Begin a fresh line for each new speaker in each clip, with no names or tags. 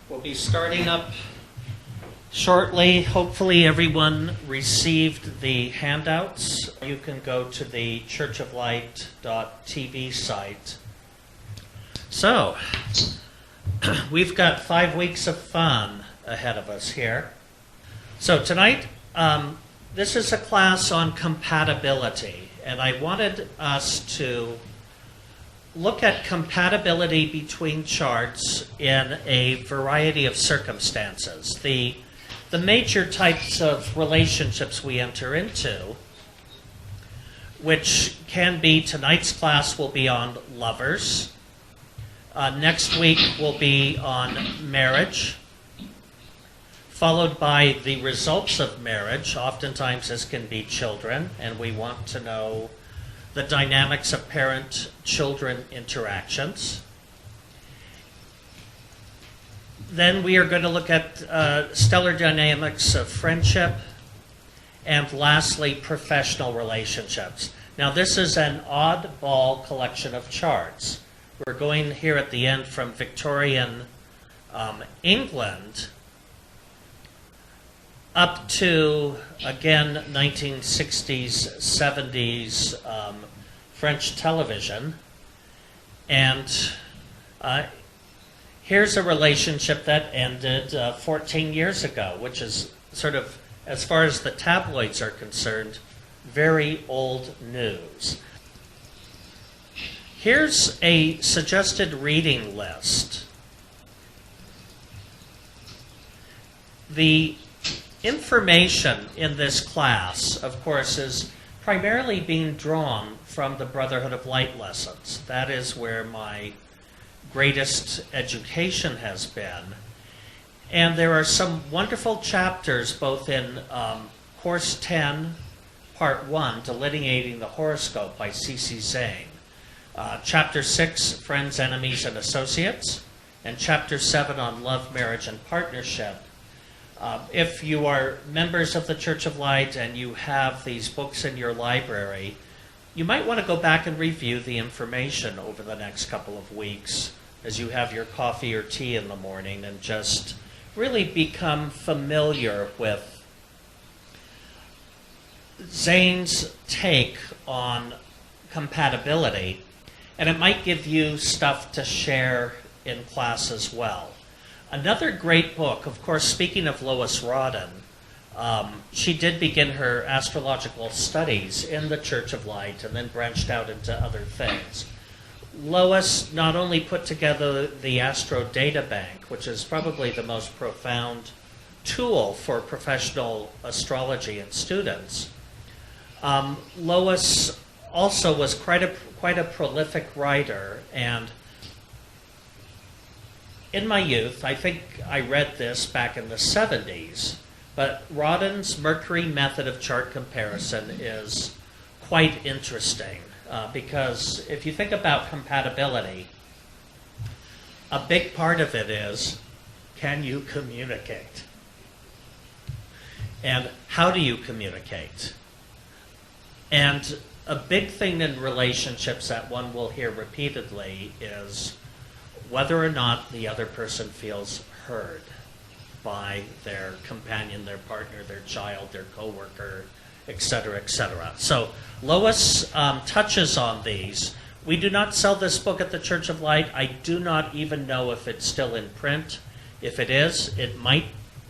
We'll be starting up shortly. Hopefully everyone received the handouts. You can go to the churchoflight.tv site. So, we've got 5 weeks of fun ahead of us here. So tonight, this is a class on compatibility, and I wanted us to look at compatibility between charts in a variety of circumstances. The major types of relationships we enter into, which can be, tonight's class will be on lovers. Next week will be on marriage, followed by the results of marriage. Oftentimes this can be children, and we want to know the dynamics of parent-children interactions. Then we are going to look at stellar dynamics of friendship, and lastly, professional relationships. Now this is an oddball collection of charts. We're going here at the end from Victorian England up to, again, 1960s, 70s French television. And here's a relationship that ended 14 years ago, which is sort of, as far as the tabloids are concerned, very old news. Here's a suggested reading list. The information in this class, of course, is primarily being drawn from the Brotherhood of Light lessons. That is where my greatest education has been. And there are some wonderful chapters, both in Course 10, Part 1, Delineating the Horoscope by C.C. Zane. Chapter 6, Friends, Enemies, and Associates. And Chapter 7 on Love, Marriage, and Partnership. If you are members of the Church of Light and you have these books in your library, you might want to go back and review the information over the next couple of weeks as you have your coffee or tea in the morning and just really become familiar with Zane's take on compatibility, and it might give you stuff to share in class as well. Another great book, of course, speaking of Lois Rawdon, she did begin her astrological studies in the Church of Light and then branched out into other things. Lois not only put together the Astro Data Bank, which is probably the most profound tool for professional astrology and students, Lois also was quite a prolific writer, and in my youth, I think I read this back in the 70s, but Rawdon's Mercury method of chart comparison is quite interesting because if you think about compatibility, a big part of it is, can you communicate? And how do you communicate? And a big thing in relationships that one will hear repeatedly is whether or not the other person feels heard by their companion, their partner, their child, their coworker, etc., etc. So Lois touches on these. We do not sell this book at the Church of Light. I do not even know if it's still in print. If it is,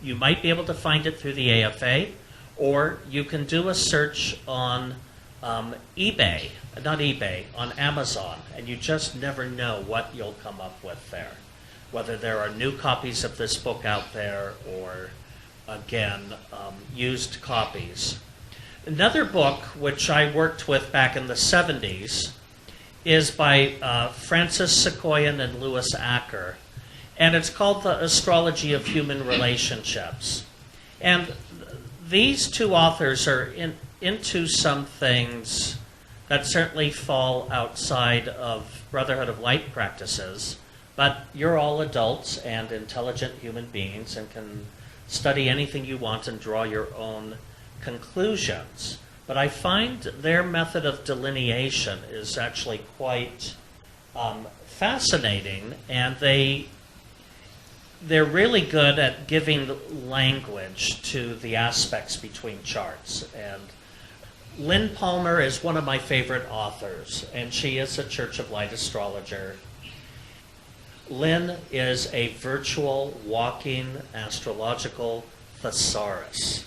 you might be able to find it through the AFA, or you can do a search on on Amazon, and you just never know what you'll come up with there. Whether there are new copies of this book out there or, again, used copies. Another book, which I worked with back in the 70s, is by Francis Sequoian and Louis Acker, and it's called The Astrology of Human Relationships. And these two authors are into some things that certainly fall outside of Brotherhood of Light practices, but you're all adults and intelligent human beings and can study anything you want and draw your own conclusions. But I find their method of delineation is actually quite fascinating, and they they're really good at giving language to the aspects between charts. And Lynn Palmer is one of my favorite authors, and she is a Church of Light astrologer. Lynn is a virtual walking astrological thesaurus.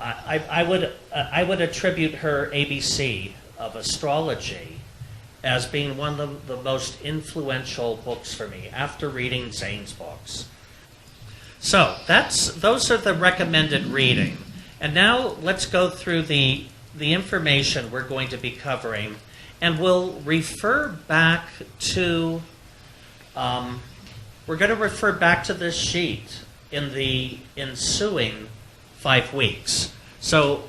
I would attribute her ABC of astrology as being one of the most influential books for me after reading Zane's books. So those are the recommended reading. And now let's go through the information we're going to be covering, and we'll refer back to we're going to refer back to this sheet in the ensuing 5 weeks. So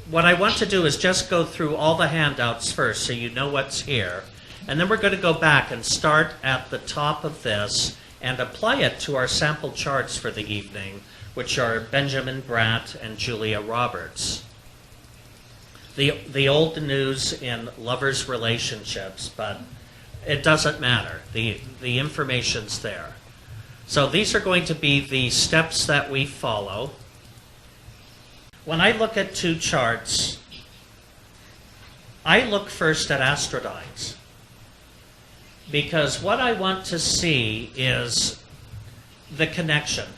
what I want to do is just go through all the handouts first so you know what's here. And then we're going to go back and start at the top of this and apply it to our sample charts for the evening, which are Benjamin Bratt and Julia Roberts. The old news in lovers' relationships, but it doesn't matter. The information's there. So these are going to be the steps that we follow. When I look at 2 charts, I look first at astrodynes, because what I want to see is the connection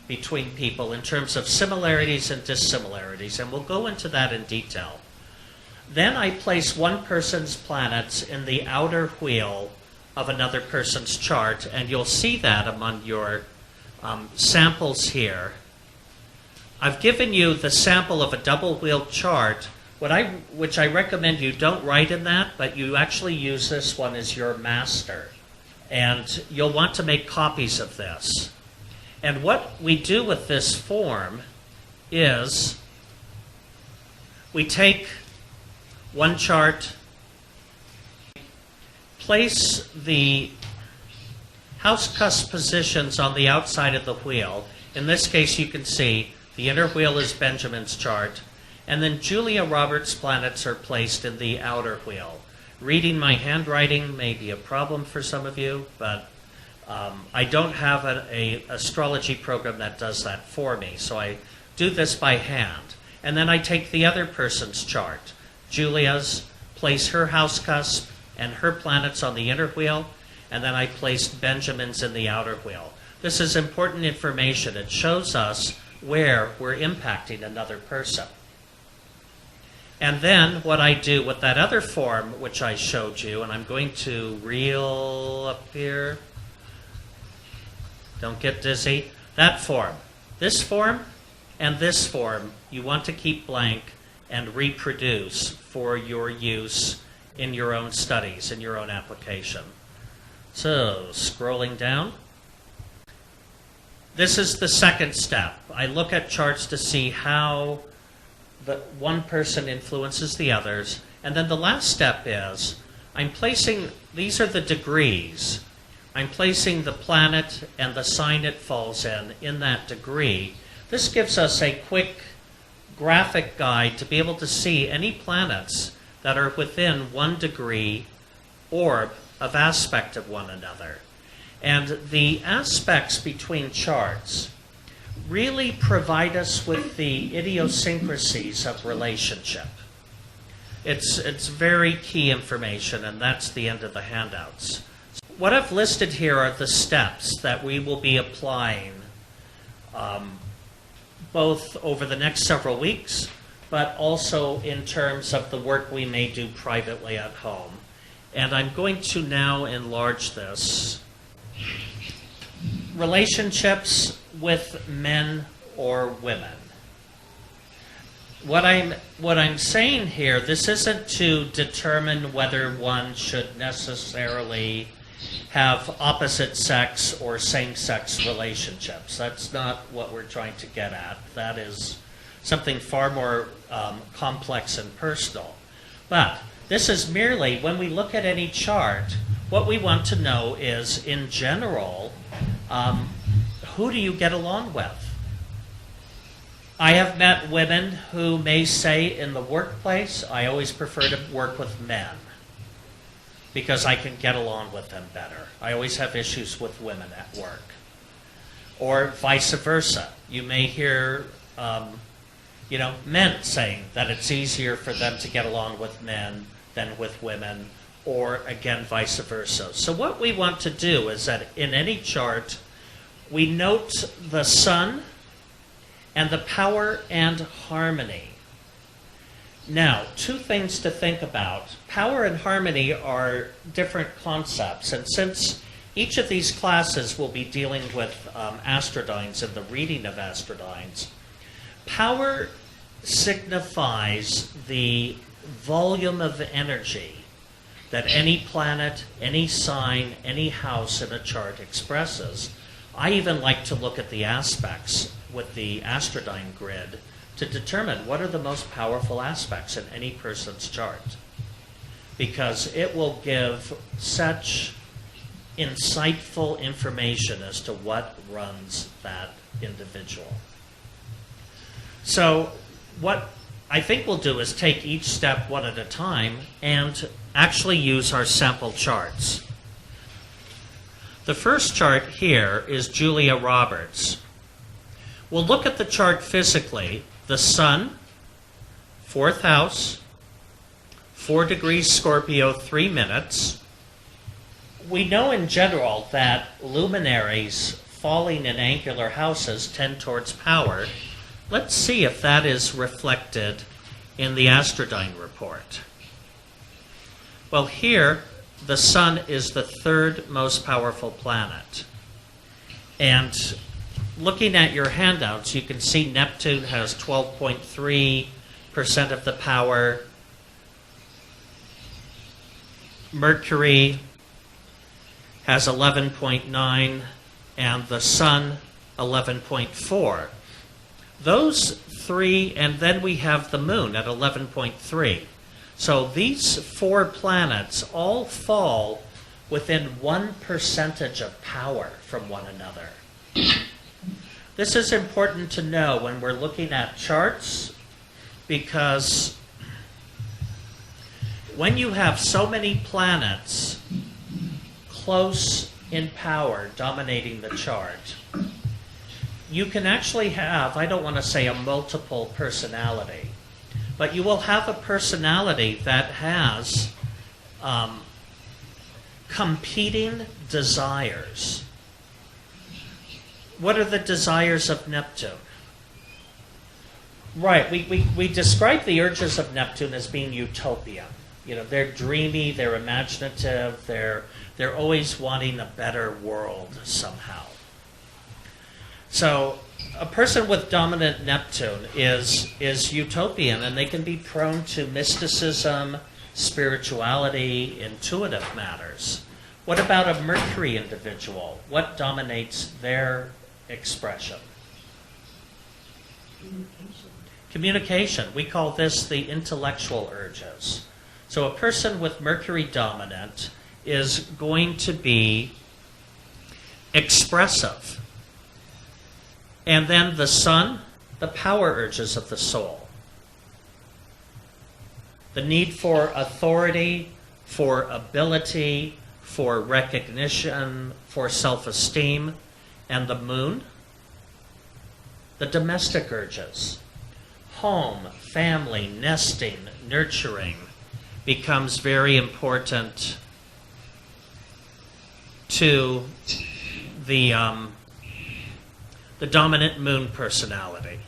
between people in terms of similarities and dissimilarities, and we'll go into that in detail. Then I place one person's planets in the outer wheel of another person's chart, and you'll see that among your samples here. I've given you the sample of a double-wheeled chart, which I recommend you don't write in that, but you actually use this one as your master. And you'll want to make copies of this. And what we do with this form is we take one chart, place the house cusp positions on the outside of the wheel. In this case, you can see the inner wheel is Benjamin's chart, and then Julia Roberts' planets are placed in the outer wheel. Reading my handwriting may be a problem for some of you, but I don't have an astrology program that does that for me, so I do this by hand. And then I take the other person's chart, Julia's, place her house cusp and her planets on the inner wheel, and then I placed Benjamin's in the outer wheel. This is important information. It shows us where we're impacting another person. And then what I do with that other form, which I showed you, and I'm going to reel up here. Don't get dizzy. That form. This form and this form, you want to keep blank and reproduce for your use in your own studies, in your own application. So, scrolling down. This is the second step. I look at charts to see how the one person influences the others. And then the last step is, I'm placing, these are the degrees. I'm placing the planet and the sign it falls in that degree. This gives us a quick graphic guide to be able to see any planets that are within 1 degree orb of aspect of one another. And the aspects between charts really provide us with the idiosyncrasies of relationship. It's very key information, and that's the end of the handouts. What I've listed here are the steps that we will be applying both over the next several weeks, but also in terms of the work we may do privately at home. And I'm going to now enlarge this. Relationships with men or women. What I'm saying here, this isn't to determine whether one should necessarily have opposite sex or same-sex relationships. That's not what we're trying to get at. That is something far more complex and personal. But this is merely, when we look at any chart, what we want to know is, in general, who do you get along with? I have met women who may say in the workplace, I always prefer to work with men because I can get along with them better. I always have issues with women at work. or vice versa. You may hear men saying that it's easier for them to get along with men than with women, or again, vice versa. So what we want to do is that in any chart, we note the sun and the power and harmony. Now, two things to think about. Power and harmony are different concepts, and since each of these classes will be dealing with astrodynes and the reading of astrodynes, power signifies the volume of energy that any planet, any sign, any house in a chart expresses. I even like to look at the aspects with the astrodyne grid to determine what are the most powerful aspects in any person's chart, because it will give such insightful information as to what runs that individual. So what I think we'll do is take each step one at a time and actually use our sample charts. The first chart here is Julia Roberts. We'll look at the chart physically. The sun, 4th house, 4 degrees Scorpio, 3 minutes. We know in general that luminaries falling in angular houses tend towards power. Let's see if that is reflected in the astrodyne report. Well, here, the sun is the 3rd most powerful planet. And looking at your handouts, you can see Neptune has 12.3% of the power. Mercury has 11.9%, and the sun 11.4%. Those three, and then we have the moon at 11.3%. So these 4 planets all fall within 1% of power from one another. This is important to know when we're looking at charts, because when you have so many planets close in power dominating the chart, you can actually have, I don't want to say a multiple personality, but you will have a personality that has competing desires. What are the desires of Neptune? Right, we describe the urges of Neptune as being utopian. They're dreamy, they're imaginative, they're always wanting a better world somehow. So a person with dominant Neptune is utopian, and they can be prone to mysticism, spirituality, intuitive matters. What about a Mercury individual? What dominates their expression? Communication. We call this the intellectual urges. So a person with Mercury dominant is going to be expressive. And then the sun, the power urges of the soul. The need for authority, for ability, for recognition, for self-esteem. And the moon, the domestic urges. Home, family, nesting, nurturing becomes very important to the dominant moon personality.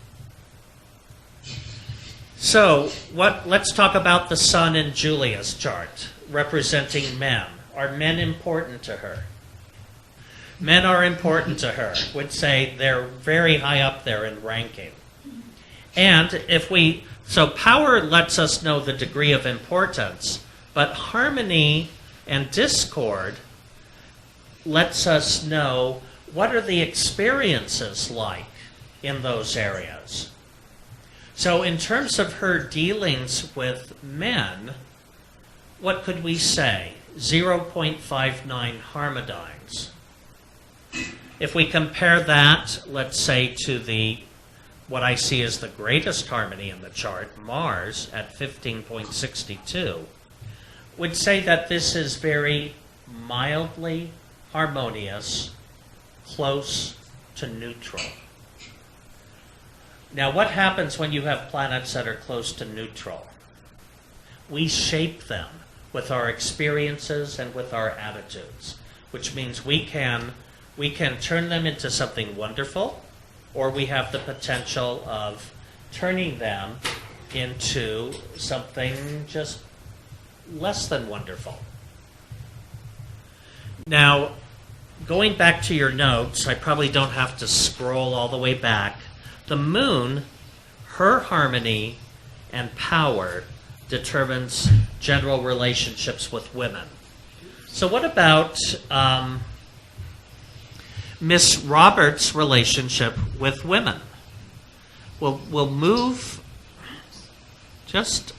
So, let's talk about the sun in Julia's chart, representing men. Are men important to her? Men are important to her. Would say they're very high up there in ranking. And so power lets us know the degree of importance, but harmony and discord lets us know what are the experiences like in those areas. So in terms of her dealings with men, what could we say? 0.59 harmonides. If we compare that, let's say, to what I see as the greatest harmony in the chart, Mars at 15.62, would say that this is very mildly harmonious, close to neutral. Now, what happens when you have planets that are close to neutral? We shape them with our experiences and with our attitudes, which means we can turn them into something wonderful, or we have the potential of turning them into something just less than wonderful. Now, going back to your notes, I probably don't have to scroll all the way back. The moon, her harmony and power determines general relationships with women. So what about Miss Roberts' relationship with women? We'll move just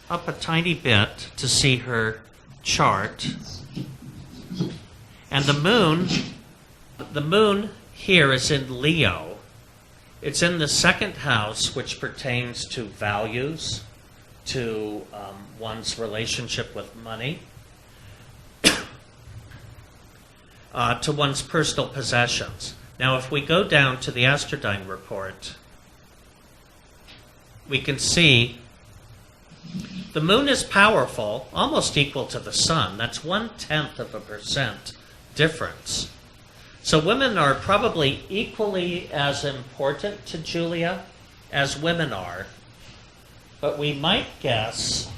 up a tiny bit to see her chart. And the moon here is in Leo. It's in the second house, which pertains to values, to one's relationship with money, to one's personal possessions. Now, if we go down to the Astrological report, we can see the moon is powerful, almost equal to the sun. That's 0.1% difference. So women are probably equally as important to Julia as women are, but we might guess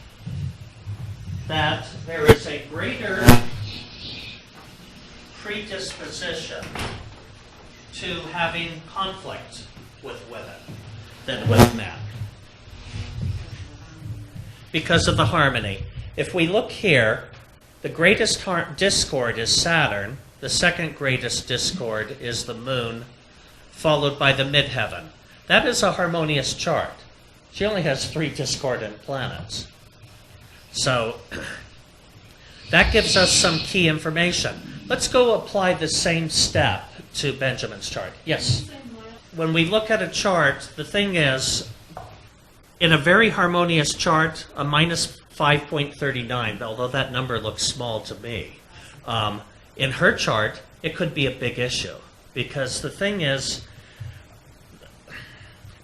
that there is a greater predisposition to having conflict with women than with men because of the harmony. If we look here, the greatest discord is Saturn. The second greatest discord is the moon, followed by the midheaven. That is a harmonious chart. She only has 3 discordant planets. So that gives us some key information. Let's go apply the same step to Benjamin's chart. Yes? When we look at a chart, the thing is, in a very harmonious chart, a minus 5.39, although that number looks small to me, in her chart, it could be a big issue. Because the thing is,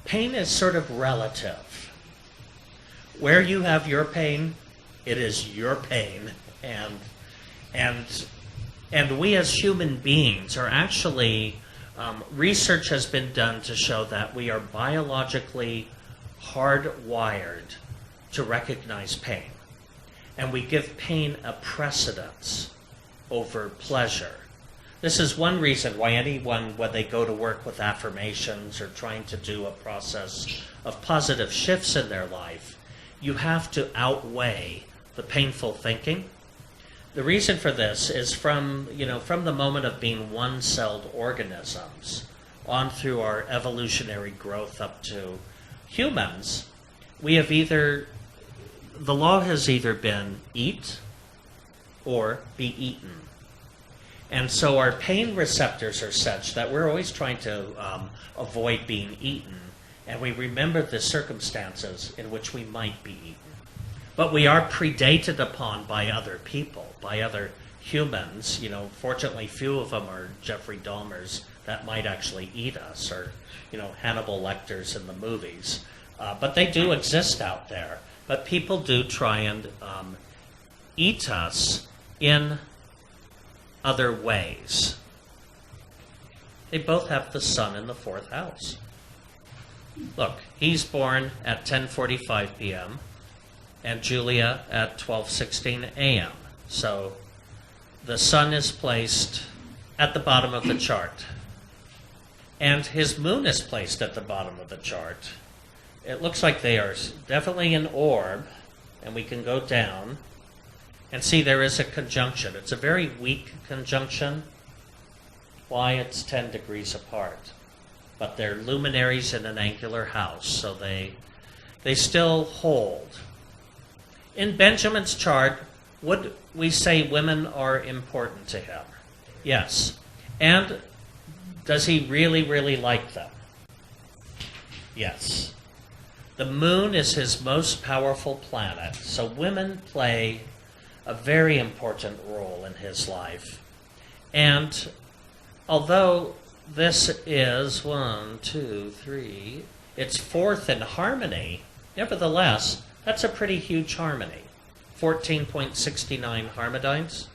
pain is sort of relative. Where you have your pain, it is your pain. And we as human beings are actually, research has been done to show that we are biologically hardwired to recognize pain. And we give pain a precedence over pleasure. This is one reason why anyone, when they go to work with affirmations or trying to do a process of positive shifts in their life, you have to outweigh the painful thinking. The reason for this is from the moment of being one-celled organisms on through our evolutionary growth up to humans, the law has either been eat or be eaten. And so our pain receptors are such that we're always trying to avoid being eaten, and we remember the circumstances in which we might be eaten. But we are predated upon by other people, by other humans. Fortunately, few of them are Jeffrey Dahmers that might actually eat us, or Hannibal Lecters in the movies. But they do exist out there. But people do try and eat us in other ways. They both have the sun in the 4th house. Look, he's born at 10:45 p.m. and Julia at 12:16 a.m. So the sun is placed at the bottom of the chart. And his moon is placed at the bottom of the chart. It looks like they are definitely an orb, and we can go down and see there is a conjunction. It's a very weak conjunction. Why? It's 10 degrees apart. But they're luminaries in an angular house, so they still hold. In Benjamin's chart, would we say women are important to him? Yes. And does he really, really like them? Yes. The moon is his most powerful planet, so women play a very important role in his life. And although this is 1, 2, 3. It's fourth in harmony. Nevertheless, that's a pretty huge harmony. 14.69 harmonides.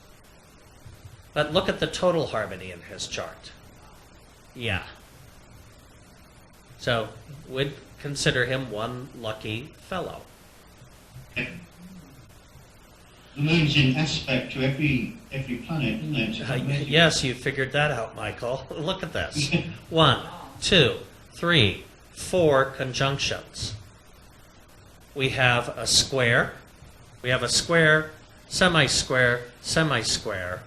But look at the total harmony in his chart. Yeah. So, we'd consider him one lucky fellow.
The moon's in aspect to every planet, isn't it?
Yes, you figured that out, Michael. Look at this. 1, 2, 3, 4 conjunctions. We have a square. We have a square, semi-square, semi-square.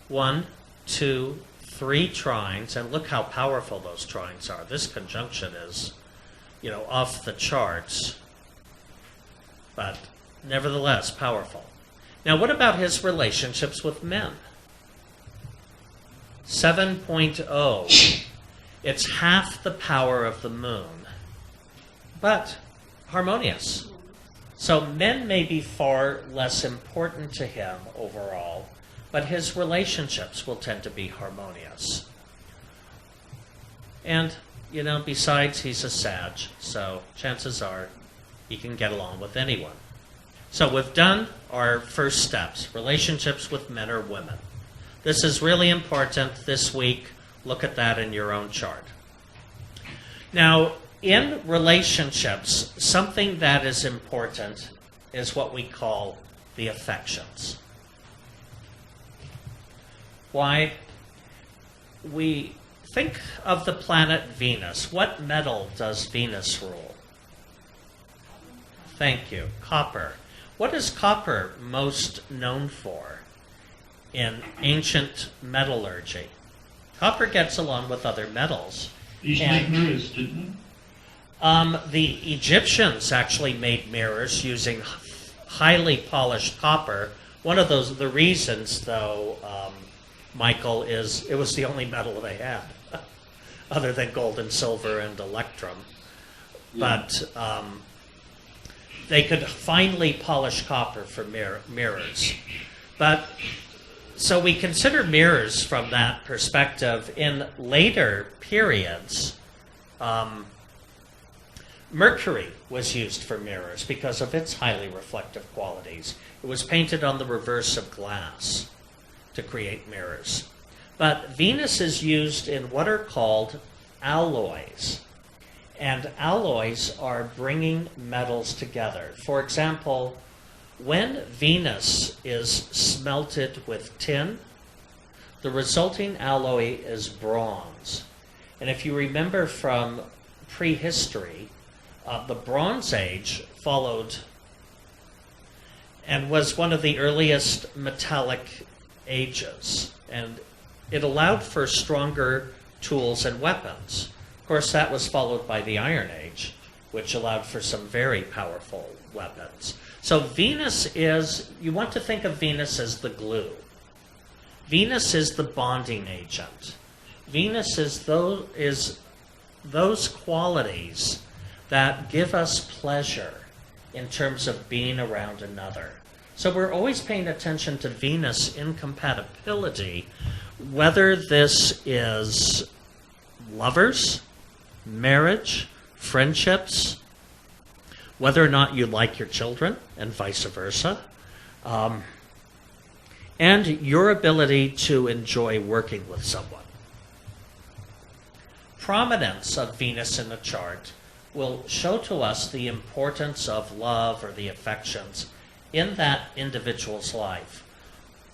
1, 2, 3 trines, and look how powerful those trines are. This conjunction is, off the charts, but nevertheless powerful. Now, what about his relationships with men? 7.0. It's half the power of the moon, but harmonious. So men may be far less important to him overall, but his relationships will tend to be harmonious. And, besides, he's a Sag, so chances are he can get along with anyone. So we've done our first steps, relationships with men or women. This is really important this week. Look at that in your own chart. Now, in relationships, something that is important is what we call the affections. Why? We think of the planet Venus. What metal does Venus rule? Thank you. Copper. What is copper most known for in ancient metallurgy? Copper gets along with other metals.
They used to make mirrors, didn't they?
The Egyptians actually made mirrors using highly polished copper. One of the reasons, though, Michael, is it was the only metal they had, other than gold and silver and electrum. Yeah. But they could finely polish copper for mirrors. But so we consider mirrors from that perspective. In later periods, mercury was used for mirrors because of its highly reflective qualities. It was painted on the reverse of glass to create mirrors. But Venus is used in what are called alloys. And alloys are bringing metals together. For example, when Venus is smelted with tin, the resulting alloy is bronze. And if you remember from prehistory, the Bronze Age followed and was one of the earliest metallic ages. And it allowed for stronger tools and weapons. Of course, that was followed by the Iron Age, which allowed for some very powerful weapons. So Venus is, you want to think of Venus as the glue. Venus is the bonding agent. Venus is those qualities that give us pleasure in terms of being around another. So we're always paying attention to Venus in compatibility, whether this is lovers, marriage, friendships, whether or not you like your children, and vice versa, and your ability to enjoy working with someone. Prominence of Venus in the chart will show to us the importance of love or the affections in that individual's life.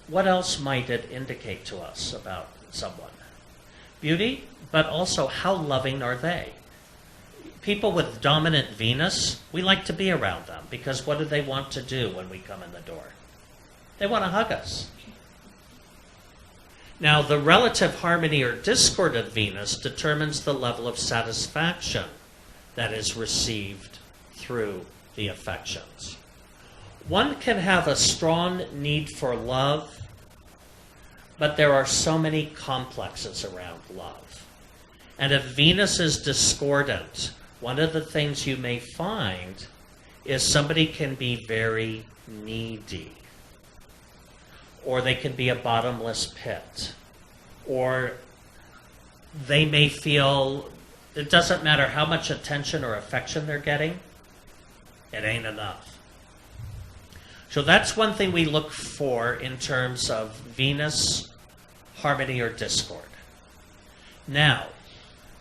What else might it indicate to us about someone? Beauty, but also how loving are they? People with dominant Venus, we like to be around them because what do they want to do when we come in the door? They want to hug us. Now, the relative harmony or discord of Venus determines the level of satisfaction that is received through the affections. One can have a strong need for love, but there are so many complexes around love. And if Venus is discordant, one of the things you may find is somebody can be very needy, or they can be a bottomless pit, or they may feel it doesn't matter how much attention or affection they're getting, it ain't enough. So that's one thing we look for in terms of Venus, harmony, or discord. Now,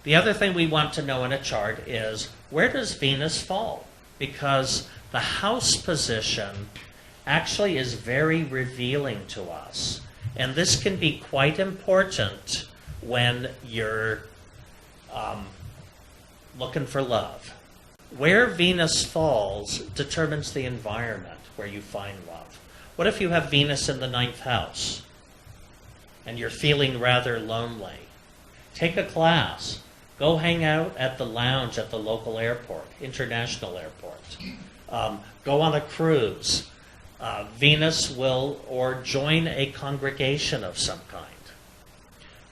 the other thing we want to know in a chart is, where does Venus fall? Because the house position actually is very revealing to us. And this can be quite important when you're looking for love. Where Venus falls determines the environment where you find love. What if you have Venus in the 9th house and you're feeling rather lonely? Take a class. Go hang out at the lounge at the local airport, international airport. Go on a cruise. Venus will, or join a congregation of some kind.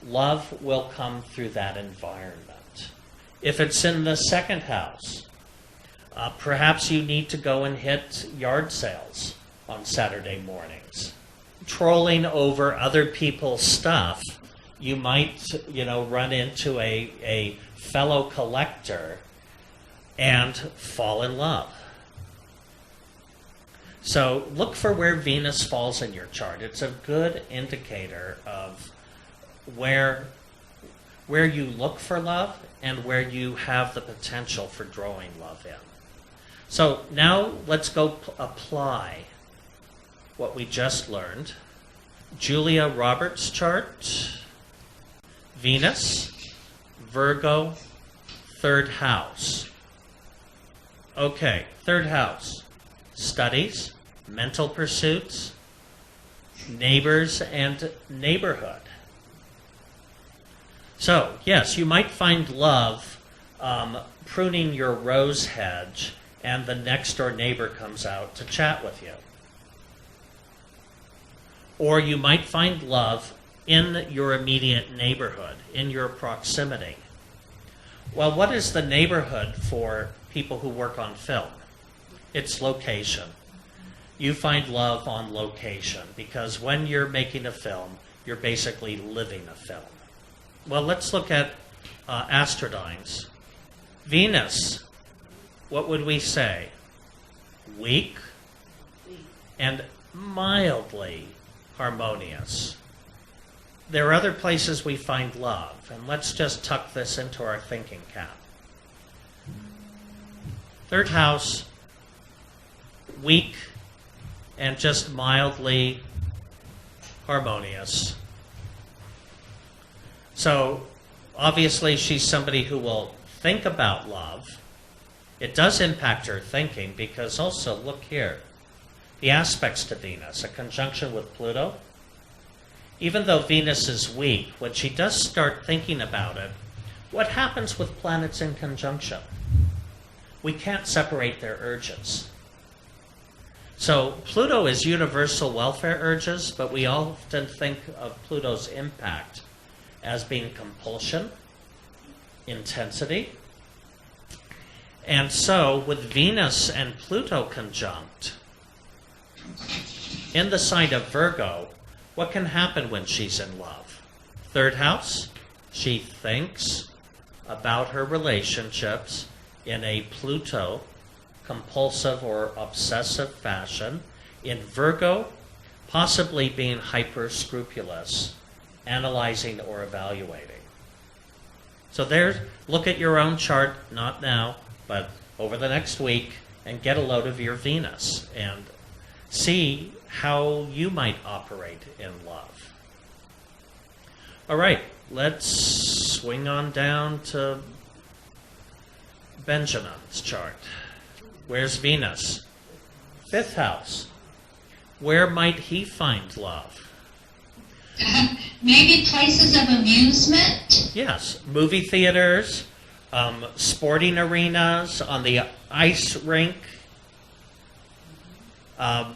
Love will come through that environment. If it's in the 2nd house, perhaps you need to go and hit yard sales on Saturday mornings. Trolling over other people's stuff, you might, run into a fellow collector and fall in love. So look for where Venus falls in your chart. It's a good indicator of where you look for love and where you have the potential for drawing love in. So now let's go apply what we just learned. Julia Roberts' chart, Venus, Virgo, 3rd house. Okay, 3rd house, studies, mental pursuits, neighbors, and neighborhood. So, yes, you might find love pruning your rose hedge and the next door neighbor comes out to chat with you. Or you might find love in your immediate neighborhood, in your proximity. Well, what is the neighborhood for people who work on film? It's location. You find love on location because when you're making a film, you're basically living a film. Well, let's look at Astrodynes. Venus, what would we say? Weak and mildly harmonious. There are other places we find love, and let's just tuck this into our thinking cap. 3rd house, weak and just mildly harmonious. So, obviously, she's somebody who will think about love. It does impact her thinking because also, look here, the aspects to Venus, a conjunction with Pluto. Even though Venus is weak, when she does start thinking about it, what happens with planets in conjunction? We can't separate their urges. So Pluto is universal welfare urges, but we often think of Pluto's impact as being compulsion, intensity. And so with Venus and Pluto conjunct, in the sign of Virgo, what can happen when she's in love? 3rd house, she thinks about her relationships in a Pluto compulsive or obsessive fashion. In Virgo, possibly being hyper-scrupulous, analyzing or evaluating. So look at your own chart, not now, but over the next week, and get a load of your Venus and see how you might operate in love. All right, let's swing on down to Benjamin's chart. Where's Venus? 5th house. Where might he find love?
Maybe places of amusement?
Yes, movie theaters, sporting arenas, on the ice rink, out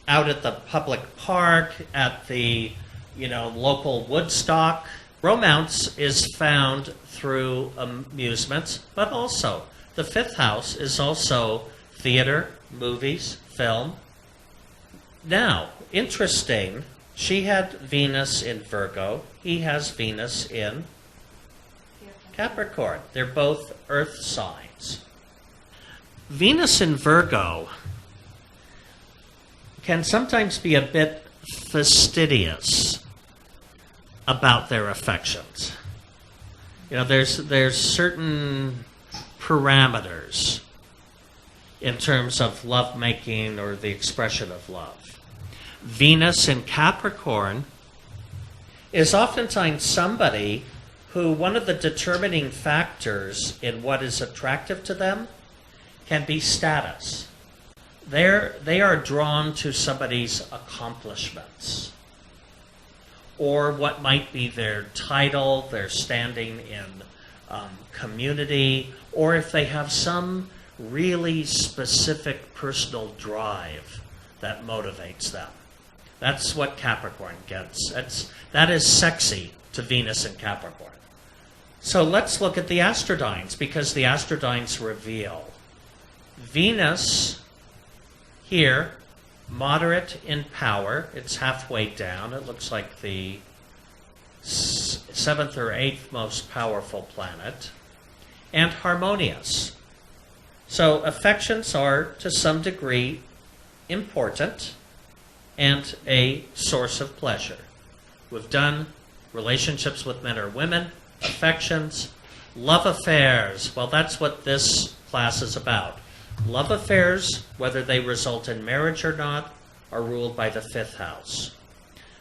at the public park, at the local Woodstock. Romance is found through amusements, but also the 5th house is also theater, movies, film. Now, interesting, she had Venus in Virgo. He has Venus in Capricorn. They're both earth signs. Venus in Virgo can sometimes be a bit fastidious about their affections. There's certain parameters in terms of lovemaking or the expression of love. Venus in Capricorn is oftentimes somebody who one of the determining factors in what is attractive to them can be status. They are drawn to somebody's accomplishments, or what might be their title, their standing in community, or if they have some really specific personal drive that motivates them. That's what Capricorn gets. That is sexy to Venus in Capricorn. So let's look at the astrodynes, because the astrodynes reveal. Venus here, moderate in power. It's halfway down. It looks like the 7th or 8th most powerful planet. And harmonious. So affections are, to some degree, important and a source of pleasure. We've done relationships with men or women, affections, love affairs. Well, that's what this class is about. Love affairs, whether they result in marriage or not, are ruled by the 5th house.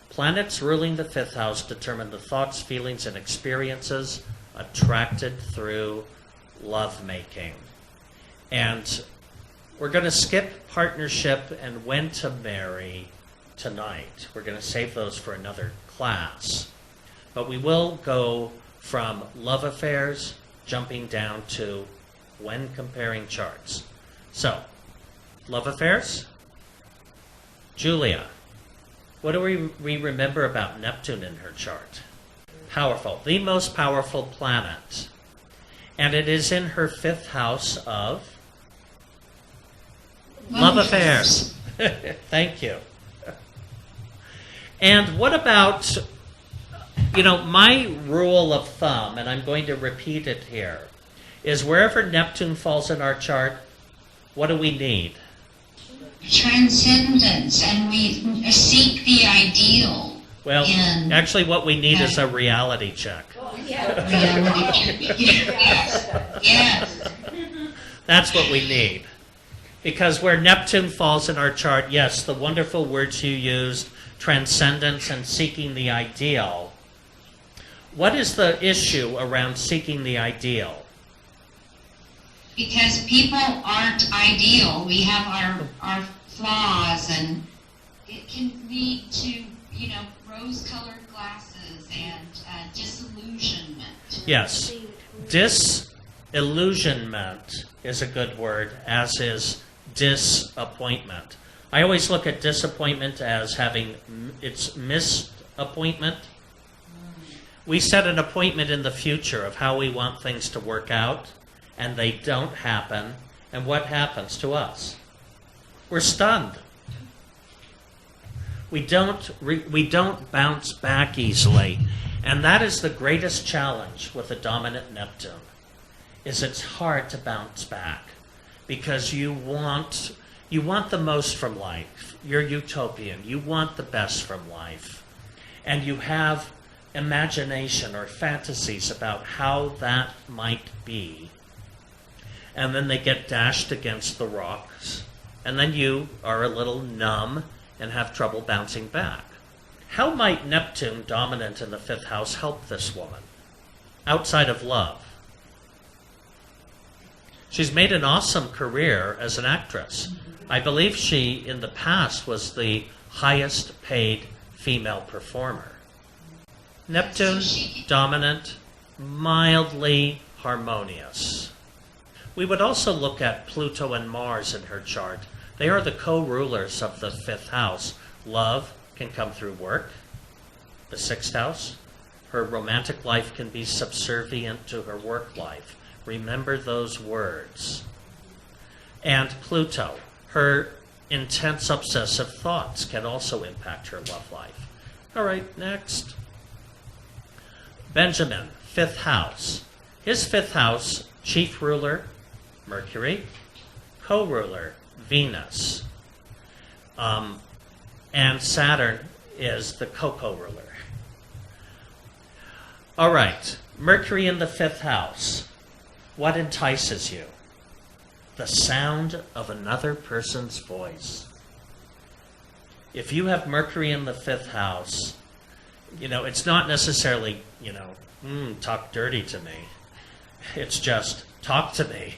Planets ruling the 5th house determine the thoughts, feelings, and experiences attracted through lovemaking. And we're going to skip partnership and when to marry tonight. We're going to save those for another class. But we will go from love affairs, jumping down to when comparing charts. So, love affairs? Julia, what do we remember about Neptune in her chart? Powerful, the most powerful planet. And it is in her 5th house of love affairs. Thank you. And what about, my rule of thumb, and I'm going to repeat it here, is wherever Neptune falls in our chart, what do we need?
Transcendence, and we seek the ideal.
Well, actually what we need is a reality check.
Reality check. Yes.
That's what we need. Because where Neptune falls in our chart, yes, the wonderful words you used, transcendence and seeking the ideal. What is the issue around seeking the ideal?
Because people aren't ideal. We have our flaws, and it can lead to, rose-colored glasses and disillusionment.
Yes. Disillusionment is a good word, as is disappointment. I always look at disappointment as having its missed appointment. We set an appointment in the future of how we want things to work out, and they don't happen, and what happens to us? We're stunned. We don't bounce back easily, and that is the greatest challenge with a dominant Neptune, is it's hard to bounce back, because you want the most from life. You're utopian. You want the best from life, and you have imagination or fantasies about how that might be. And then they get dashed against the rocks, and then you are a little numb and have trouble bouncing back. How might Neptune, dominant in the 5th house, help this woman outside of love? She's made an awesome career as an actress. I believe she, in the past, was the highest paid female performer. Neptune, dominant, mildly harmonious. We would also look at Pluto and Mars in her chart. They are the co-rulers of the 5th house. Love can come through work. The 6th house. Her romantic life can be subservient to her work life. Remember those words. And Pluto, her intense obsessive thoughts can also impact her love life. All right, next. Benjamin, 5th house. His fifth house, chief ruler, Mercury, co-ruler, Venus, and Saturn is the co-ruler. All right, Mercury in the fifth house. What entices you? The sound of another person's voice. If you have Mercury in the fifth house, it's not necessarily, talk dirty to me. It's just, talk to me.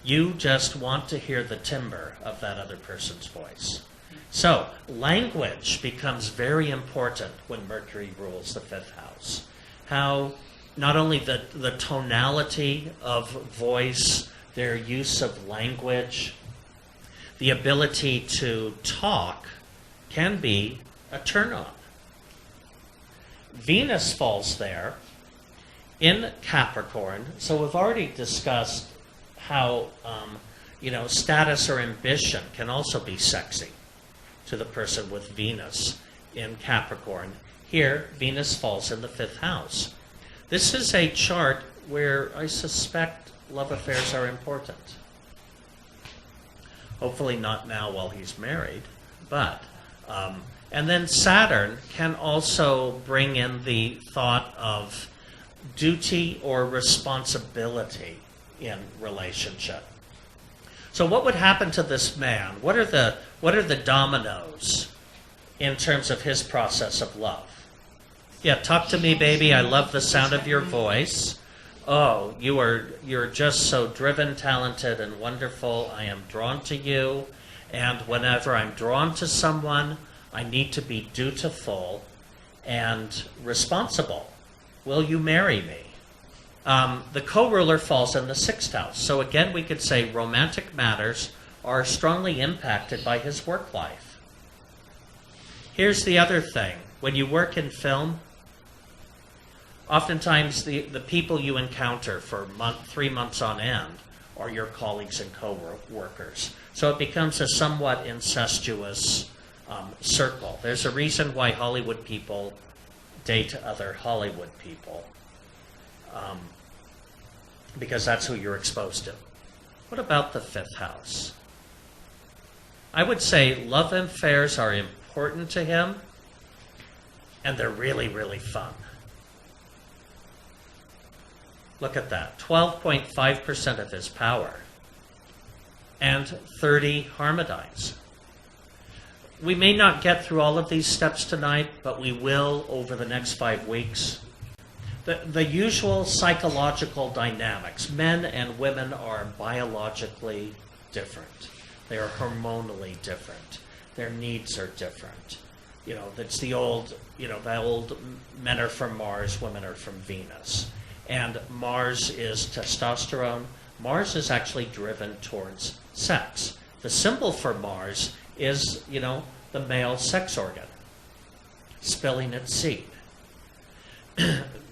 You just want to hear the timbre of that other person's voice. So, language becomes very important when Mercury rules the fifth house. How not only the tonality of voice, their use of language, the ability to talk can be a turn-on. Venus falls there in Capricorn, so we've already discussed how status or ambition can also be sexy to the person with Venus in Capricorn. Here, Venus falls in the fifth house. This is a chart where I suspect love affairs are important. Hopefully not now while he's married, but and then Saturn can also bring in the thought of duty or responsibility in relationship. So what would happen to this man? What are the dominoes in terms of his process of love? Yeah, talk to me, baby. I love the sound of your voice. Oh, you're just so driven, talented, and wonderful. I am drawn to you. And whenever I'm drawn to someone, I need to be dutiful and responsible. Will you marry me? The co-ruler falls in the sixth house. So again, we could say romantic matters are strongly impacted by his work life. Here's the other thing. When you work in film, oftentimes the people you encounter for 3 months on end are your colleagues and co-workers. So it becomes a somewhat incestuous circle. There's a reason why Hollywood people date other Hollywood people, because that's who you're exposed to. What about the fifth house? I would say love affairs are important to him, and they're really, really fun. Look at that, 12.5% of his power, and 30 harmonides. We may not get through all of these steps tonight, but we will over the next 5 weeks. The usual psychological dynamics. Men and women are biologically different. They are hormonally different. Their needs are different. That's the old men are from Mars, women are from Venus. And Mars is testosterone. Mars is actually driven towards sex. The symbol for Mars is, the male sex organ, spilling its seed.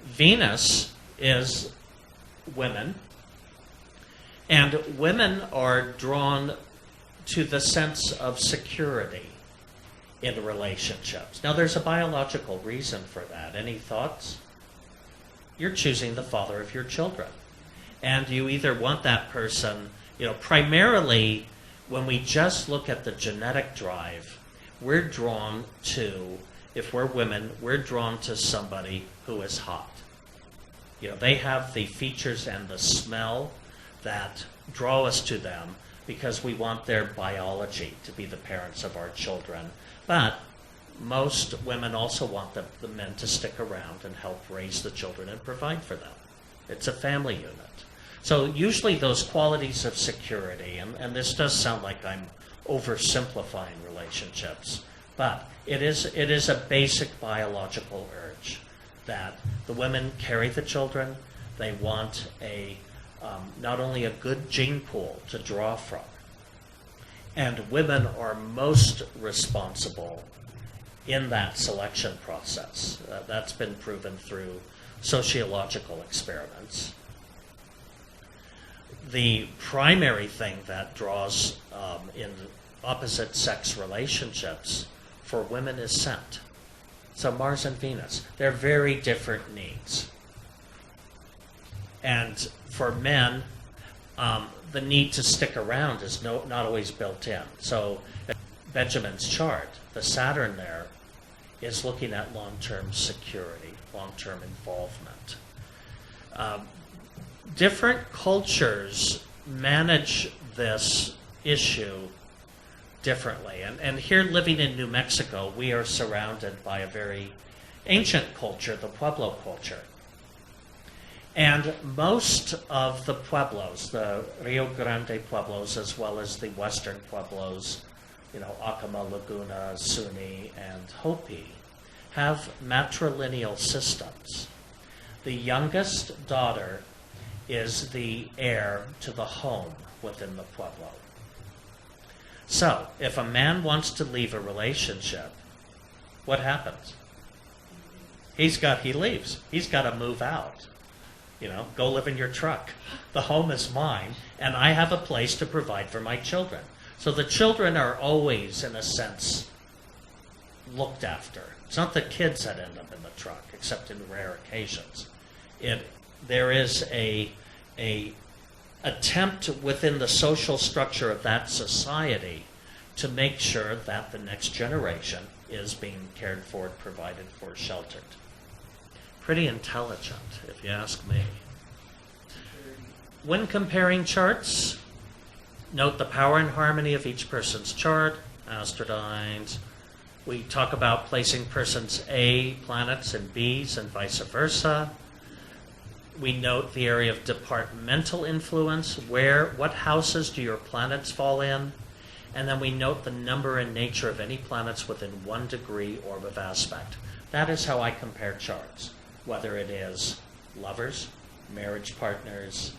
Venus is women, and women are drawn to the sense of security in relationships. Now, there's a biological reason for that. Any thoughts? You're choosing the father of your children. And you either want that person, primarily when we just look at the genetic drive, we're drawn to, if we're women, we're drawn to somebody who is hot. They have the features and the smell that draw us to them because we want their biology to be the parents of our children. But most women also want the men to stick around and help raise the children and provide for them. It's a family unit. So usually those qualities of security, and this does sound like I'm oversimplifying relationships, but it is a basic biological urge that the women carry the children. They want not only a good gene pool to draw from, and women are most responsible in that selection process. That's been proven through sociological experiments. The primary thing that draws in opposite sex relationships for women is scent. So Mars and Venus, they're very different needs. And for men, the need to stick around is not always built in. So Benjamin's chart, the Saturn there, is looking at long-term security, long-term involvement. Different cultures manage this issue differently. And here, living in New Mexico, we are surrounded by a very ancient culture, the Pueblo culture. And most of the Pueblos, the Rio Grande Pueblos, as well as the Western Pueblos, Acoma, Laguna, Suni, and Hopi, have matrilineal systems. The youngest daughter is the heir to the home within the Pueblo. So, if a man wants to leave a relationship, what happens? He leaves. He's got to move out. Go live in your truck. The home is mine, and I have a place to provide for my children. So the children are always, in a sense, looked after. It's not the kids that end up in the truck, except in rare occasions. There is a attempt within the social structure of that society to make sure that the next generation is being cared for, provided for, sheltered. Pretty intelligent, if you ask me. When comparing charts, note the power and harmony of each person's chart, astrodynes. We talk about placing persons A planets and B's and vice versa. We note the area of departmental influence, what houses do your planets fall in, and then we note the number and nature of any planets within 1 degree orb of aspect. That is how I compare charts, whether it is lovers, marriage partners,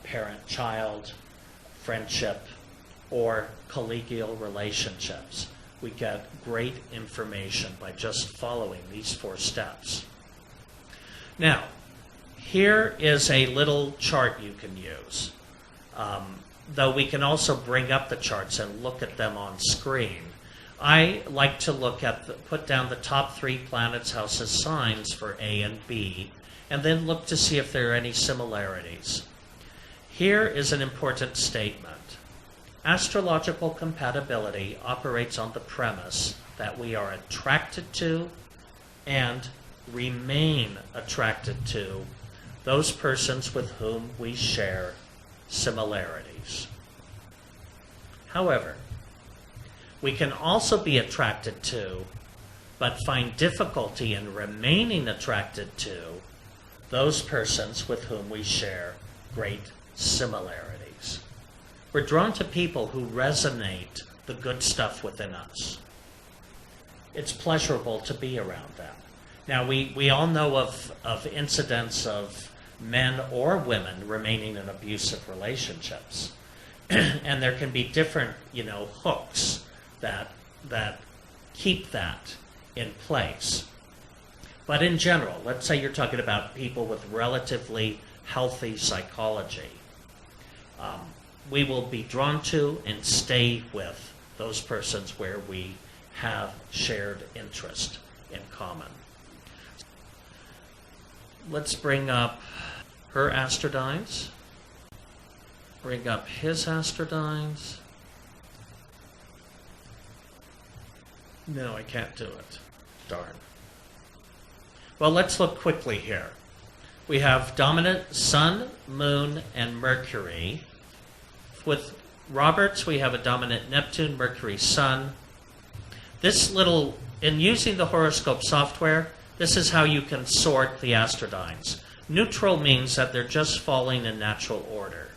parent-child, friendship, or collegial relationships. We get great information by just following these 4 steps. Now, here is a little chart you can use. Though we can also bring up the charts and look at them on screen. I like to put down the top 3 planets, houses, signs for A and B, and then look to see if there are any similarities. Here is an important statement. Astrological compatibility operates on the premise that we are attracted to and remain attracted to those persons with whom we share similarities. However, we can also be attracted to, but find difficulty in remaining attracted to, those persons with whom we share great similarities. We're drawn to people who resonate the good stuff within us. It's pleasurable to be around them. Now, we all know of incidents of men or women remaining in abusive relationships. And there can be different, hooks that keep that in place. But in general, let's say you're talking about people with relatively healthy psychology. We will be drawn to and stay with those persons where we have shared interest in common. Let's bring up her astrodynes. Bring up his astrodynes. No, I can't do it. Darn. Well, let's look quickly here. We have dominant Sun, Moon, and Mercury. With Roberts, we have a dominant Neptune, Mercury, Sun. In using the horoscope software, this is how you can sort the astrodynes. Neutral means that they're just falling in natural order.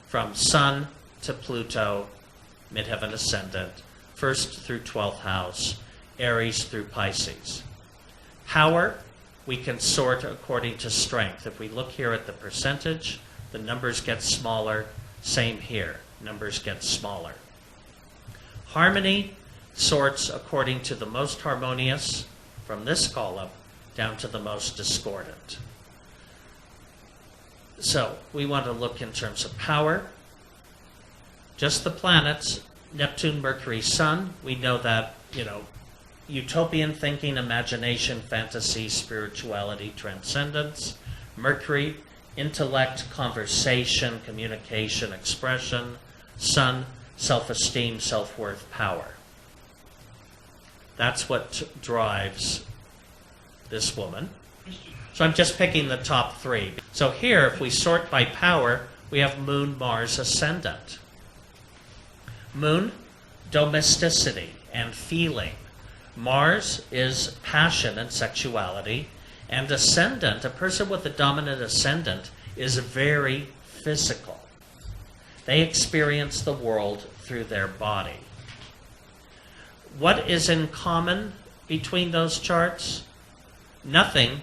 From Sun to Pluto, midheaven ascendant, 1st through 12th house, Aries through Pisces. Power, we can sort according to strength. If we look here at the percentage, the numbers get smaller. Same here, numbers get smaller. Harmony sorts according to the most harmonious from this column down to the most discordant. So we want to look in terms of power. Just the planets, Neptune, Mercury, Sun. We know that, utopian thinking, imagination, fantasy, spirituality, transcendence. Mercury intellect, conversation, communication, expression. Sun, self-esteem, self-worth, power. That's what drives this woman. So I'm just picking the top three. So here, if we sort by power, we have Moon, Mars, Ascendant. Moon, domesticity and feeling. Mars is passion and sexuality. And Ascendant, a person with a dominant Ascendant, is very physical. They experience the world through their body. What is in common between those charts? Nothing,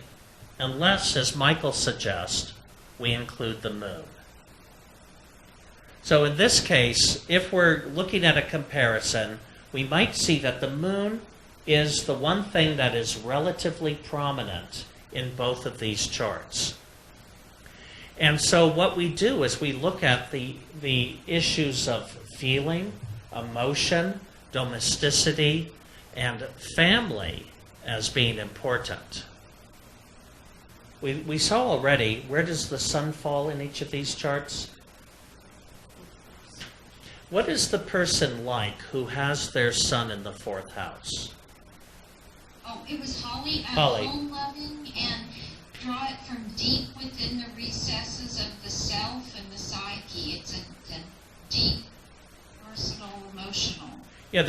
unless, as Michael suggests, we include the moon. So in this case, if we're looking at a comparison, we might see that the moon is the one thing that is relatively prominent in both of these charts. And so what we do is we look at the issues of feeling, emotion, domesticity, and family as being important. We saw already, where does the sun fall in each of these charts? What is the person like who has their sun in the fourth house?
Oh, it was Holly.
Holly.
Home-loving and draw it from deep within the recesses of the self and the psyche. It's a deep, personal, emotional.
Yeah,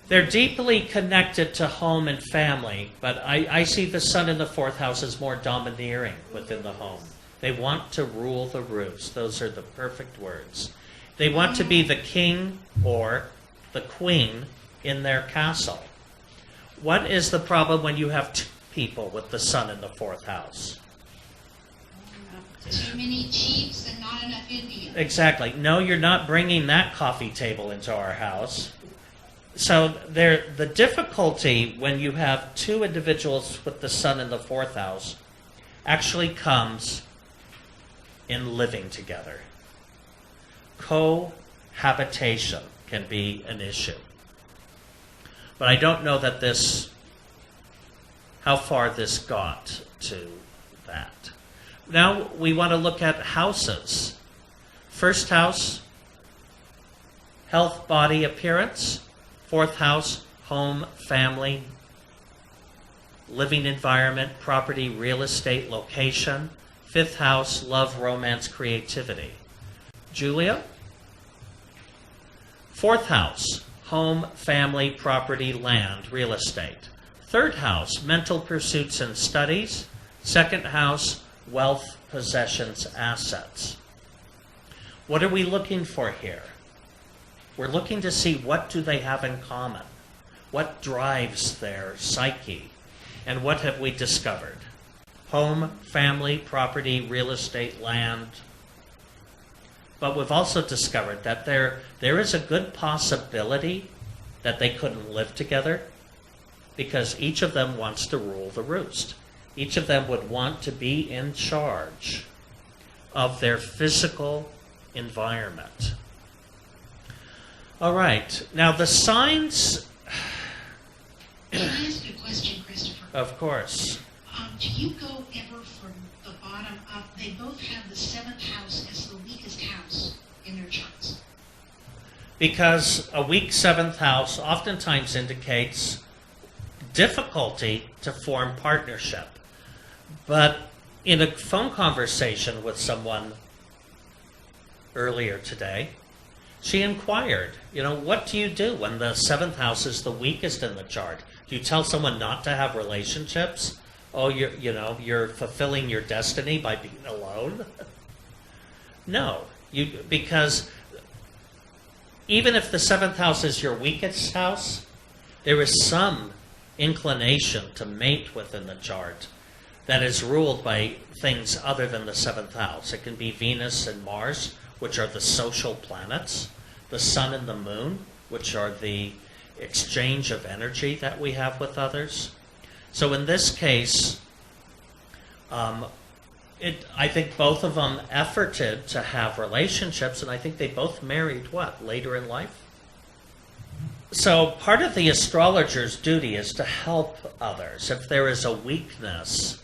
they're deeply connected to home and family, but I see the sun in the fourth house as more domineering within the home. They want to rule the roost. Those are the perfect words. They want to be the king or the queen in their castle. What is the problem when you have two people with the sun in the fourth house?
Too many chiefs and not enough Indians.
Exactly. No, you're not bringing that coffee table into our house. So the difficulty when you have two individuals with the sun in the fourth house actually comes in living together. Cohabitation can be an issue. But I don't know that how far this got to that. Now we want to look at houses. First house, health, body, appearance. Fourth house, home, family, living environment, property, real estate, location. Fifth house, love, romance, creativity. Julia? Fourth house, home, family, property, land, real estate. Third house, mental pursuits and studies. Second house, wealth, possessions, assets. What are we looking for here? We're looking to see what do they have in common. What drives their psyche? And what have we discovered? Home, family, property, real estate, land. But we've also discovered that there is a good possibility that they couldn't live together because each of them wants to rule the roost. Each of them would want to be in charge of their physical environment. All right. Now the signs...
Can I ask you a question, Christopher?
Of course.
Do you go ever from the bottom up? They both have the seventh house as the weakest house in their charts.
Because a weak seventh house oftentimes indicates difficulty to form partnership. But in a phone conversation with someone earlier today, she inquired, what do you do when the seventh house is the weakest in the chart? Do you tell someone not to have relationships? Oh, you're fulfilling your destiny by being alone? No, because even if the seventh house is your weakest house, there is some inclination to mate within the chart that is ruled by things other than the seventh house. It can be Venus and Mars, which are the social planets, the sun and the moon, which are the exchange of energy that we have with others. So in this case, I think both of them efforted to have relationships, and I think they both married, later in life? So part of the astrologer's duty is to help others. If there is a weakness,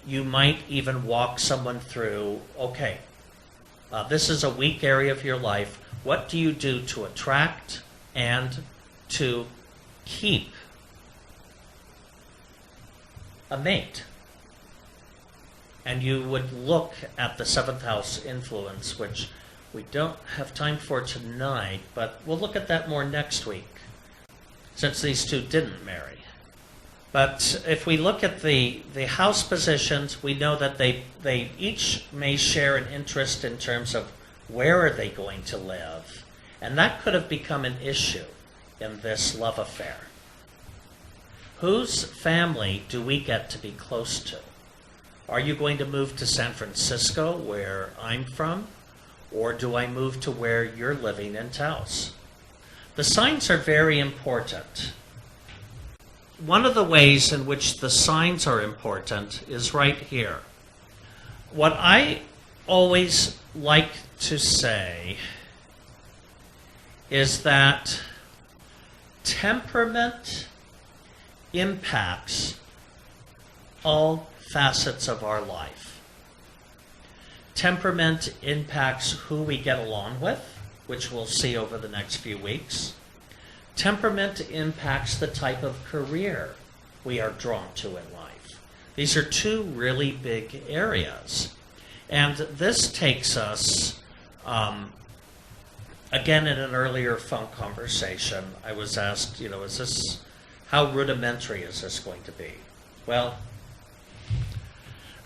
you might even walk someone through, okay, this is a weak area of your life. What do you do to attract and to keep a mate? And you would look at the seventh house influence, which we don't have time for tonight, but we'll look at that more next week, since these two didn't marry. But if we look at the house positions, we know that they each may share an interest in terms of where are they going to live. And that could have become an issue in this love affair. Whose family do we get to be close to? Are you going to move to San Francisco, where I'm from? Or do I move to where you're living in Taos? The signs are very important. One of the ways in which the signs are important is right here. What I always like to say is that temperament impacts all facets of our life. Temperament impacts who we get along with, which we'll see over the next few weeks. Temperament impacts the type of career we are drawn to in life. These are two really big areas. And this takes us, again, in an earlier phone conversation, I was asked, how rudimentary is this going to be? Well,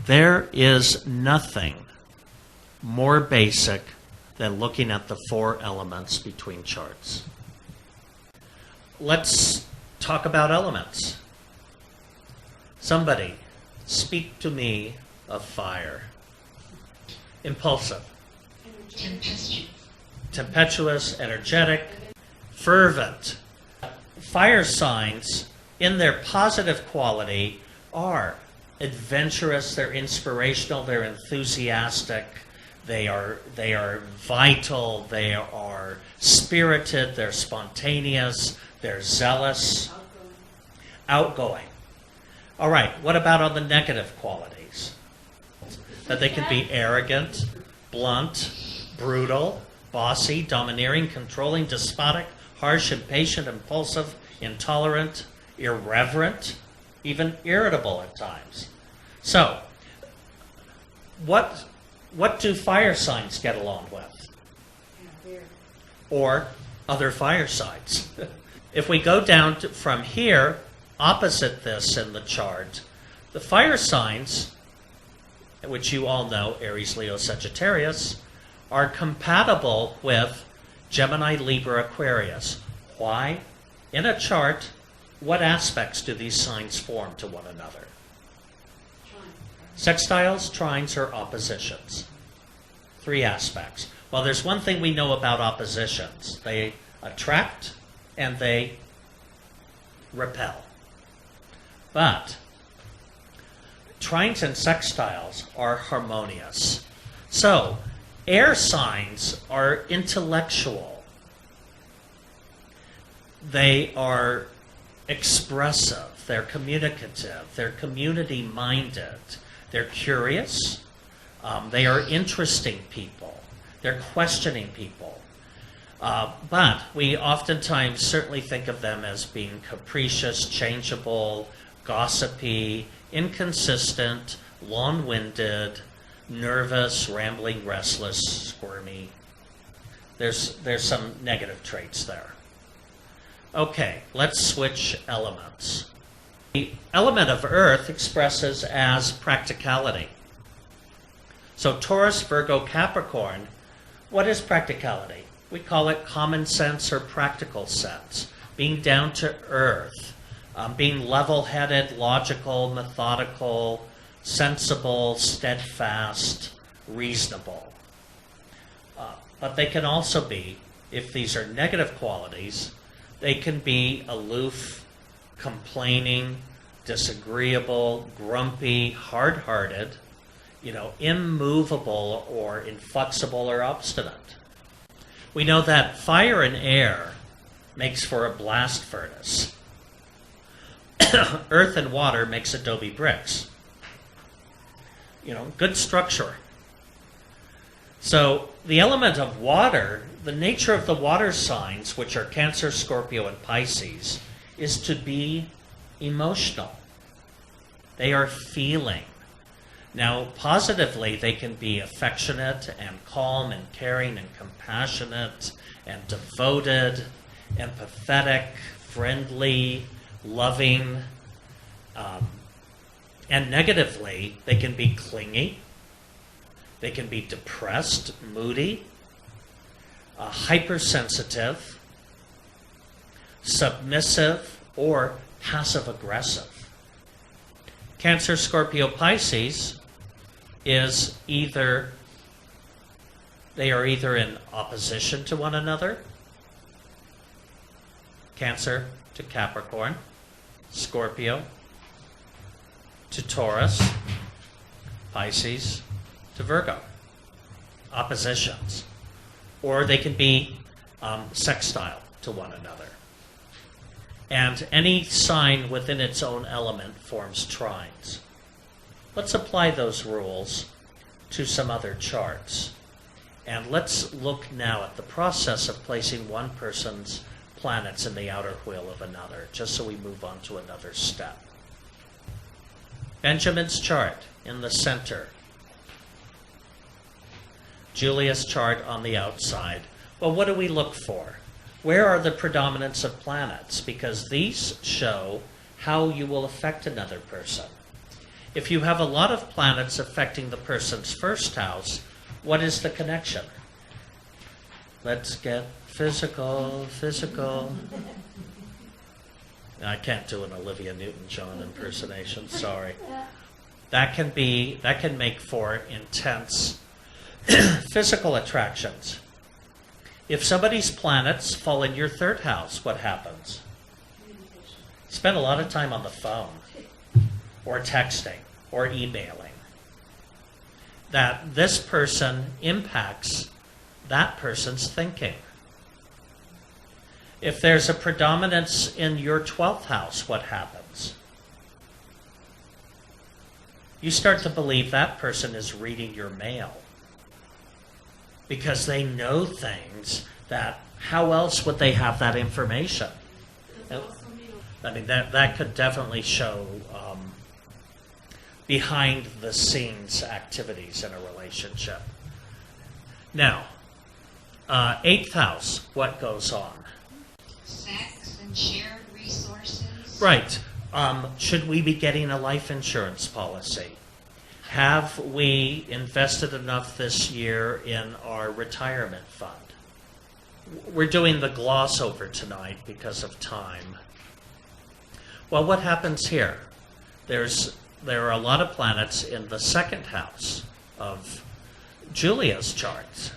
there is nothing more basic than looking at the 4 elements between charts. Let's talk about elements. Somebody, speak to me of fire. Impulsive. Tempestuous, energetic, fervent. Fire signs, in their positive quality, are adventurous, they're inspirational, they're enthusiastic, they are vital, they are spirited, they're spontaneous, they're zealous, outgoing. All right, what about on the negative qualities? That they can be arrogant, blunt, brutal, bossy, domineering, controlling, despotic, harsh, impatient, impulsive, intolerant, irreverent, even irritable at times. So, what do fire signs get along with? Or other fire signs? If we go down from here, opposite this in the chart, the fire signs, which you all know, Aries, Leo, Sagittarius, are compatible with Gemini, Libra, Aquarius. Why? In a chart, what aspects do these signs form to one another? Sextiles, trines, or oppositions. 3 aspects. Well, there's one thing we know about oppositions. They attract and they repel. But trines and sextiles are harmonious. So, air signs are intellectual. They are expressive, they're communicative, they're community-minded, they're curious, they are interesting people, they're questioning people. But we oftentimes certainly think of them as being capricious, changeable, gossipy, inconsistent, long-winded, nervous, rambling, restless, squirmy. There's some negative traits there. Okay, let's switch elements. The element of Earth expresses as practicality. So Taurus, Virgo, Capricorn, what is practicality? We call it common sense or practical sense, being down to earth, being level-headed, logical, methodical, sensible, steadfast, reasonable. But they can also be, if these are negative qualities, they can be aloof, complaining, disagreeable, grumpy, hard-hearted, immovable or inflexible or obstinate. We know that fire and air makes for a blast furnace. Earth and water makes adobe bricks. good structure. So the element of water, the nature of the water signs, which are Cancer, Scorpio, and Pisces, is to be emotional. They are feeling. Now, positively, they can be affectionate and calm and caring and compassionate and devoted, empathetic, friendly, loving. And negatively, they can be clingy. They can be depressed, moody, hypersensitive, submissive, or passive-aggressive. Cancer, Scorpio, Pisces is they are either in opposition to one another, Cancer to Capricorn, Scorpio to Taurus, Pisces to Virgo. Oppositions. Or they can be sextile to one another. And any sign within its own element forms trines. Let's apply those rules to some other charts. And let's look now at the process of placing one person's planets in the outer wheel of another, just so we move on to another step. Benjamin's chart in the center. Julia's chart on the outside. Well, what do we look for? Where are the predominance of planets? Because these show how you will affect another person. If you have a lot of planets affecting the person's first house, what is the connection? Let's get physical. I can't do an Olivia Newton-John impersonation, sorry. That can make for intense physical attractions. If somebody's planets fall in your third house, what happens? Spend a lot of time on the phone, or texting, or emailing. That this person impacts that person's thinking. If there's a predominance in your 12th house, what happens? You start to believe that person is reading your mail. Because they know things that, how else would they have that information? I mean, that could definitely show behind the scenes activities in a relationship. Now, 8th house, what goes on?
Sex and shared resources.
Right. Should we be getting a life insurance policy? Have we invested enough this year in our retirement fund? We're doing the gloss over tonight because of time. Well, what happens here? There are a lot of planets in the 2nd house of Julia's chart.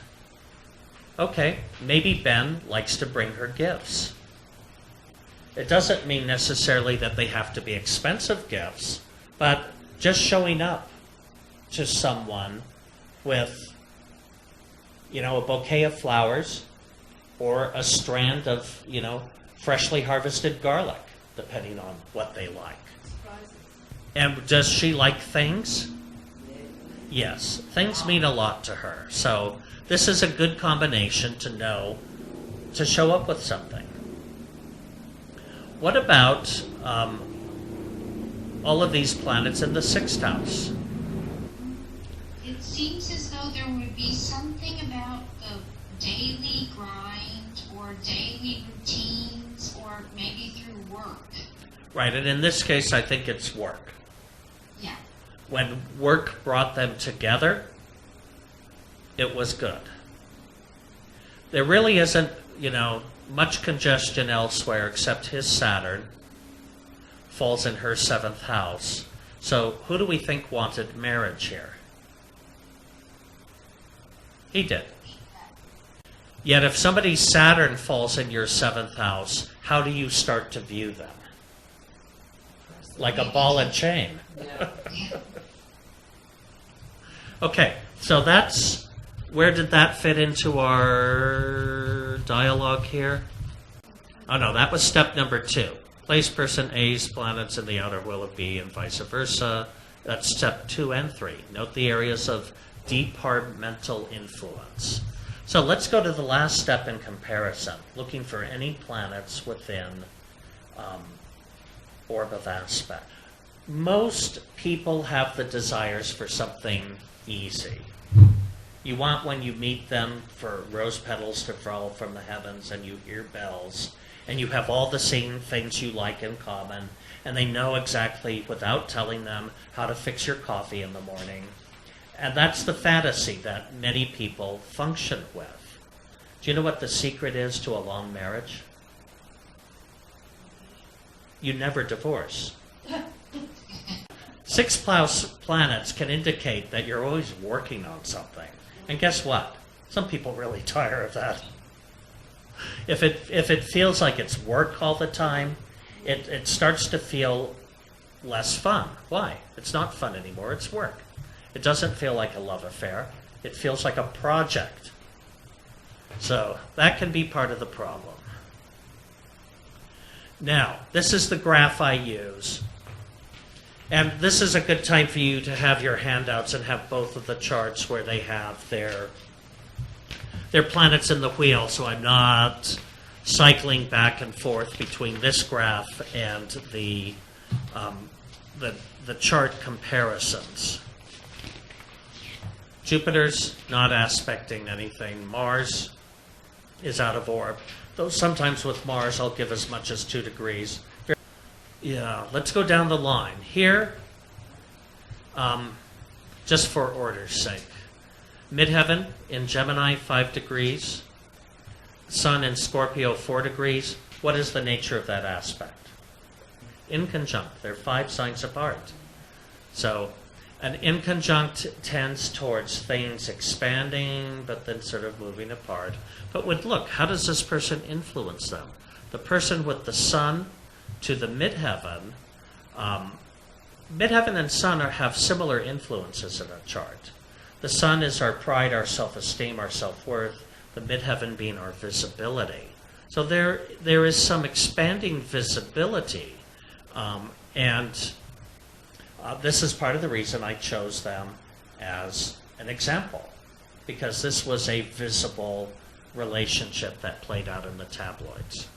Okay, maybe Ben likes to bring her gifts. It doesn't mean necessarily that they have to be expensive gifts, but just showing up to someone with, a bouquet of flowers or a strand of, freshly harvested garlic, depending on what they like. And does she like things? Yes, things mean a lot to her. So this is a good combination to know to show up with something. What about all of these planets in the 6th house?
It seems as though there would be something about the daily grind or daily routines or maybe through work.
Right, and in this case, I think it's work.
Yeah.
When work brought them together, it was good. There really isn't, much congestion elsewhere except his Saturn falls in her 7th house. So who do we think wanted marriage here? He did. Yet if somebody's Saturn falls in your 7th house, how do you start to view them? Like a ball and chain.
Yeah.
Okay, so where did that fit into our dialogue here? Oh no, that was step number 2. Place person A's planets in the outer wheel of B and vice versa, That's step 2 and 3. Note the areas of departmental influence. So let's go to the last step in comparison, looking for any planets within orb of aspect. Most people have the desires for something easy. You want, when you meet them, for rose petals to fall from the heavens and you hear bells, and you have all the same things you like in common, and they know exactly, without telling them, how to fix your coffee in the morning. And that's the fantasy that many people function with. Do you know what the secret is to a long marriage? You never divorce. 6 planets can indicate that you're always working on something. And guess what? Some people really tire of that. If it feels like it's work all the time, it starts to feel less fun. Why? It's not fun anymore, it's work. It doesn't feel like a love affair. It feels like a project. So that can be part of the problem. Now, this is the graph I use. And this is a good time for you to have your handouts and have both of the charts where they have their planets in the wheel, so I'm not cycling back and forth between this graph and the chart comparisons. Jupiter's not aspecting anything. Mars is out of orb. Though sometimes with Mars, I'll give as much as 2 degrees. Yeah, let's go down the line. Here, just for order's sake, midheaven in Gemini, 5 degrees. Sun in Scorpio, 4 degrees. What is the nature of that aspect? Inconjunct. They're 5 signs apart. So an inconjunct tends towards things expanding, but then sort of moving apart. But look, how does this person influence them? The person with the Sun to the midheaven, midheaven and Sun have similar influences in a chart. The Sun is our pride, our self-esteem, our self-worth, the midheaven being our visibility. So there is some expanding visibility, and this is part of the reason I chose them as an example, because this was a visible relationship that played out in the tabloids.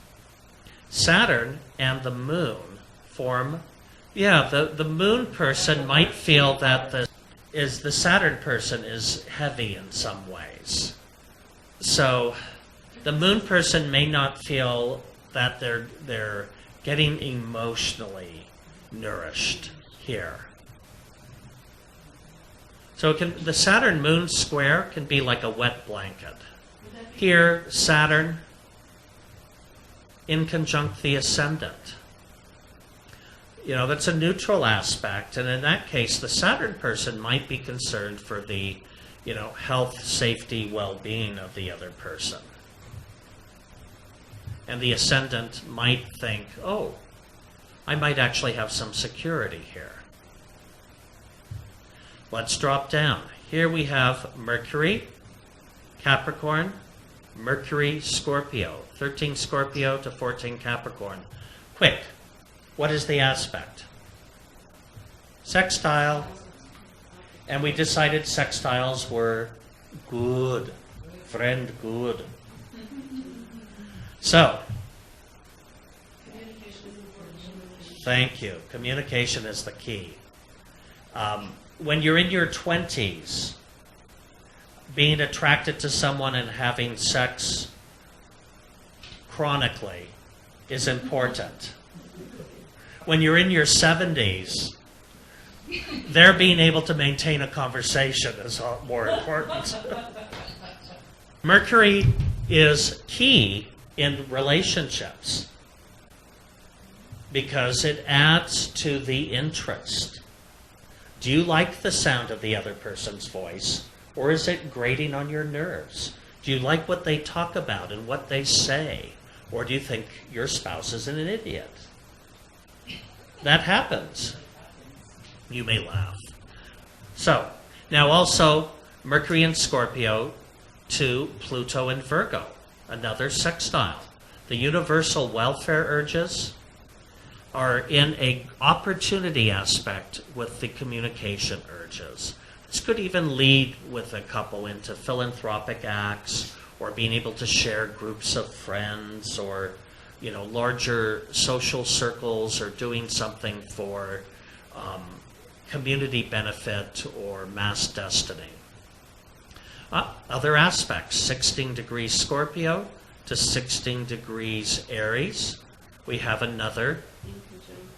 Saturn and the moon form, the moon person might feel that the Saturn person is heavy in some ways. So the moon person may not feel that they're getting emotionally nourished here. So the Saturn moon square can be like a wet blanket. Here, Saturn in conjunct the ascendant. That's a neutral aspect, and in that case, the Saturn person might be concerned for the, health, safety, well-being of the other person. And the ascendant might think, oh, I might actually have some security here. Let's drop down. Here we have Mercury, Capricorn, Mercury, Scorpio, 13 Scorpio to 14 Capricorn. Quick, what is the aspect? Sextile. And we decided sextiles were good. Friend, good. So, thank you. Communication is the key. When you're in your 20s, being attracted to someone and having sex chronically is important. When you're in your 70s, their being able to maintain a conversation is more important. Mercury is key in relationships because it adds to the interest. Do you like the sound of the other person's voice, or is it grating on your nerves? Do you like what they talk about and what they say, or do you think your spouse is an idiot? That happens. You may laugh. So, now also, Mercury in Scorpio to Pluto in Virgo, another sextile. The universal welfare urges, are in a opportunity aspect with the communication urges. This could even lead with a couple into philanthropic acts, or being able to share groups of friends, or larger social circles, or doing something for community benefit or mass destiny. Other aspects: 16 degrees Scorpio to 16 degrees Aries. We have another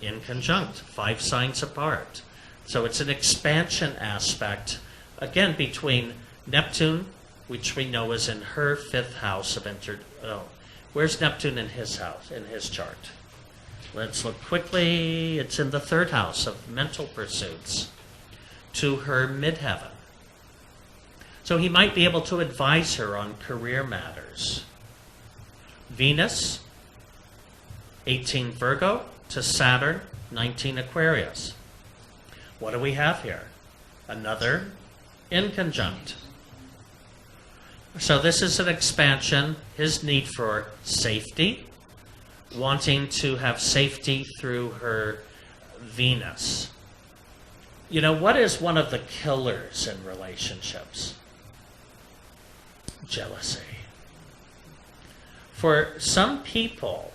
in conjunct, 5 signs apart. So it's an expansion aspect, again, between Neptune, which we know is in her 5th house of where's Neptune in his house, in his chart? Let's look quickly. It's in the 3rd house of mental pursuits, to her midheaven. So he might be able to advise her on career matters. Venus, 18 Virgo to Saturn, 19 Aquarius. What do we have here? Another in conjunct. So this is an expansion, his need for safety, wanting to have safety through her Venus. What is one of the killers in relationships? Jealousy. For some people,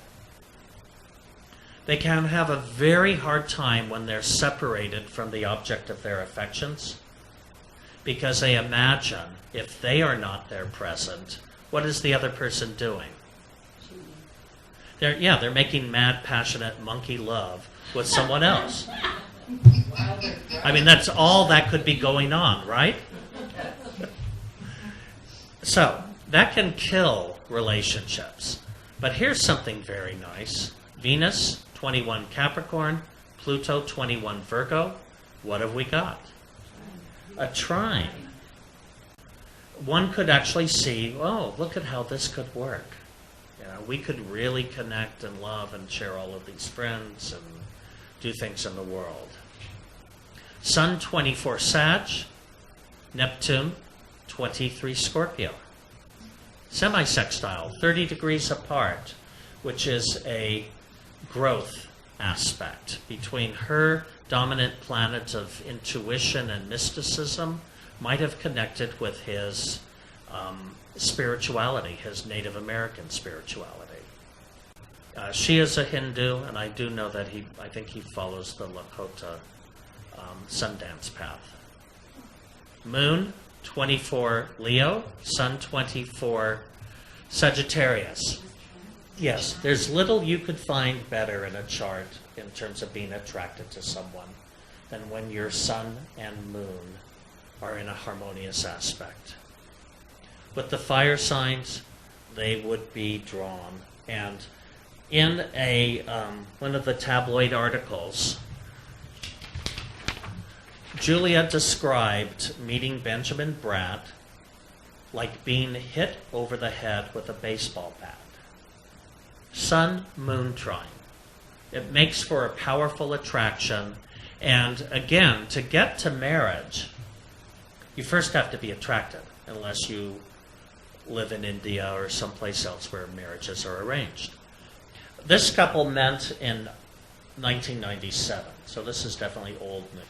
they can have a very hard time when they're separated from the object of their affections, because they imagine if they are not there present, what is the other person doing? They're making mad, passionate monkey love with someone else. I mean, that's all that could be going on, right? So, that can kill relationships. But here's something very nice. Venus, 21 Capricorn, Pluto, 21 Virgo. What have we got? A trine. One could actually see, look at how this could work. We could really connect and love and share all of these friends and do things in the world. Sun, 24 Sag. Neptune, 23 Scorpio. Semi-sextile, 30 degrees apart, which is a growth aspect between her dominant planet of intuition and mysticism, might have connected with his spirituality, his Native American spirituality. She is a Hindu, and I do know that I think he follows the Lakota Sundance path. Moon, 24 Leo, Sun, 24 Sagittarius. Yes, there's little you could find better in a chart in terms of being attracted to someone than when your Sun and Moon are in a harmonious aspect. With the fire signs, they would be drawn. And in one of the tabloid articles, Julia described meeting Benjamin Bratt like being hit over the head with a baseball bat. Sun-Moon trine. It makes for a powerful attraction. And again, to get to marriage, you first have to be attracted, unless you live in India or someplace else where marriages are arranged. This couple met in 1997, so this is definitely old news.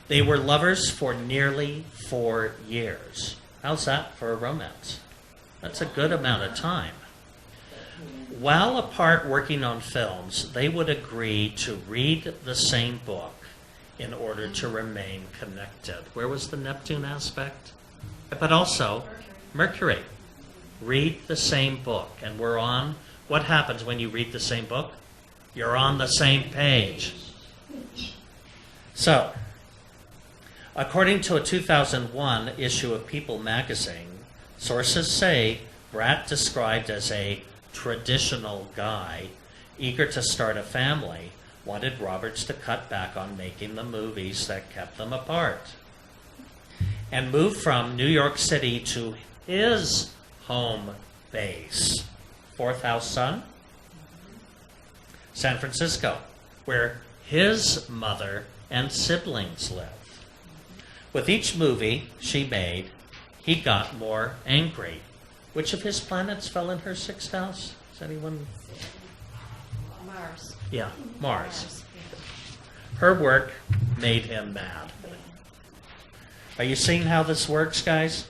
They were lovers for nearly 4 years. How's that for a romance? That's a good amount of time. While apart working on films, they would agree to read the same book in order to remain connected. Where was the Neptune aspect? But also Mercury. Read the same book. And we're on. What happens when you read the same book? You're on the same page. So, according to a 2001 issue of People magazine, sources say Bratt, described as a traditional guy, eager to start a family, wanted Roberts to cut back on making the movies that kept them apart, and move from New York City to his home base, 4th house Sun, San Francisco, where his mother and siblings live. With each movie she made, he got more angry. Which of his planets fell in her 6th house? Is anyone?
Mars. Mars.
Yeah, Mars.
Yeah.
Her work made him mad. Are you seeing how this works, guys?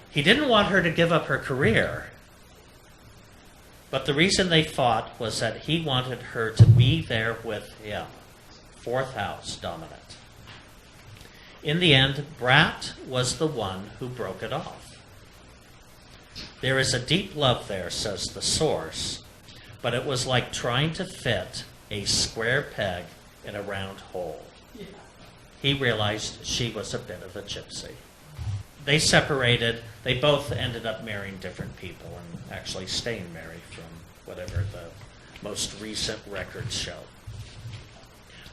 He didn't want her to give up her career. But the reason they fought was that he wanted her to be there with him. Fourth house dominant. In the end, Brat was the one who broke it off. There is a deep love there, says the source, but it was like trying to fit a square peg in a round hole. He realized she was a bit of a gypsy. They separated. They both ended up marrying different people and actually staying married from whatever the most recent records show.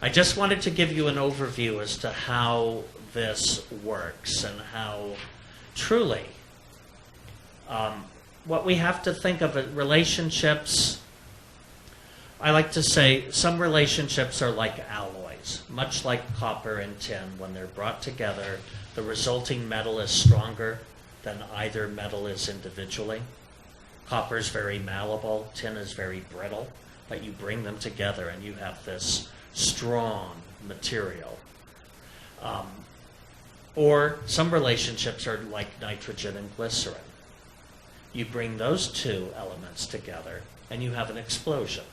I just wanted to give you an overview as to how this works and how truly what we have to think of as relationships. I like to say some relationships are like alloys, much like copper and tin. When they're brought together, the resulting metal is stronger than either metal is individually. Copper is very malleable, tin is very brittle, but you bring them together and you have this strong material. Or some relationships are like nitrogen and glycerin. You bring those two elements together and you have an explosion.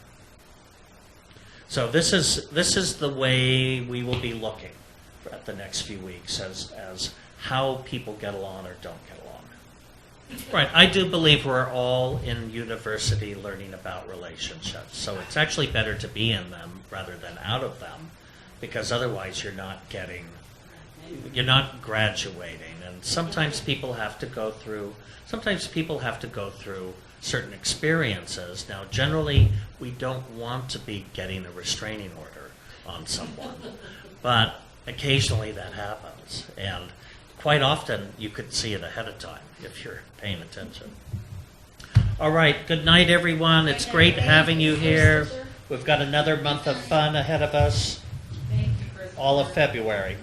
So this is the way we will be looking at the next few weeks as how people get along or don't get along. Right. I do believe we're all in university learning about relationships. So it's actually better to be in them rather than out of them, because otherwise you're not graduating. And sometimes people have to go through certain experiences. Now, generally, we don't want to be getting a restraining order on someone, but occasionally that happens. And quite often, you could see it ahead of time if you're paying attention. All right, good night, everyone. It's great having you here. We've got another month of fun ahead of us, all of February.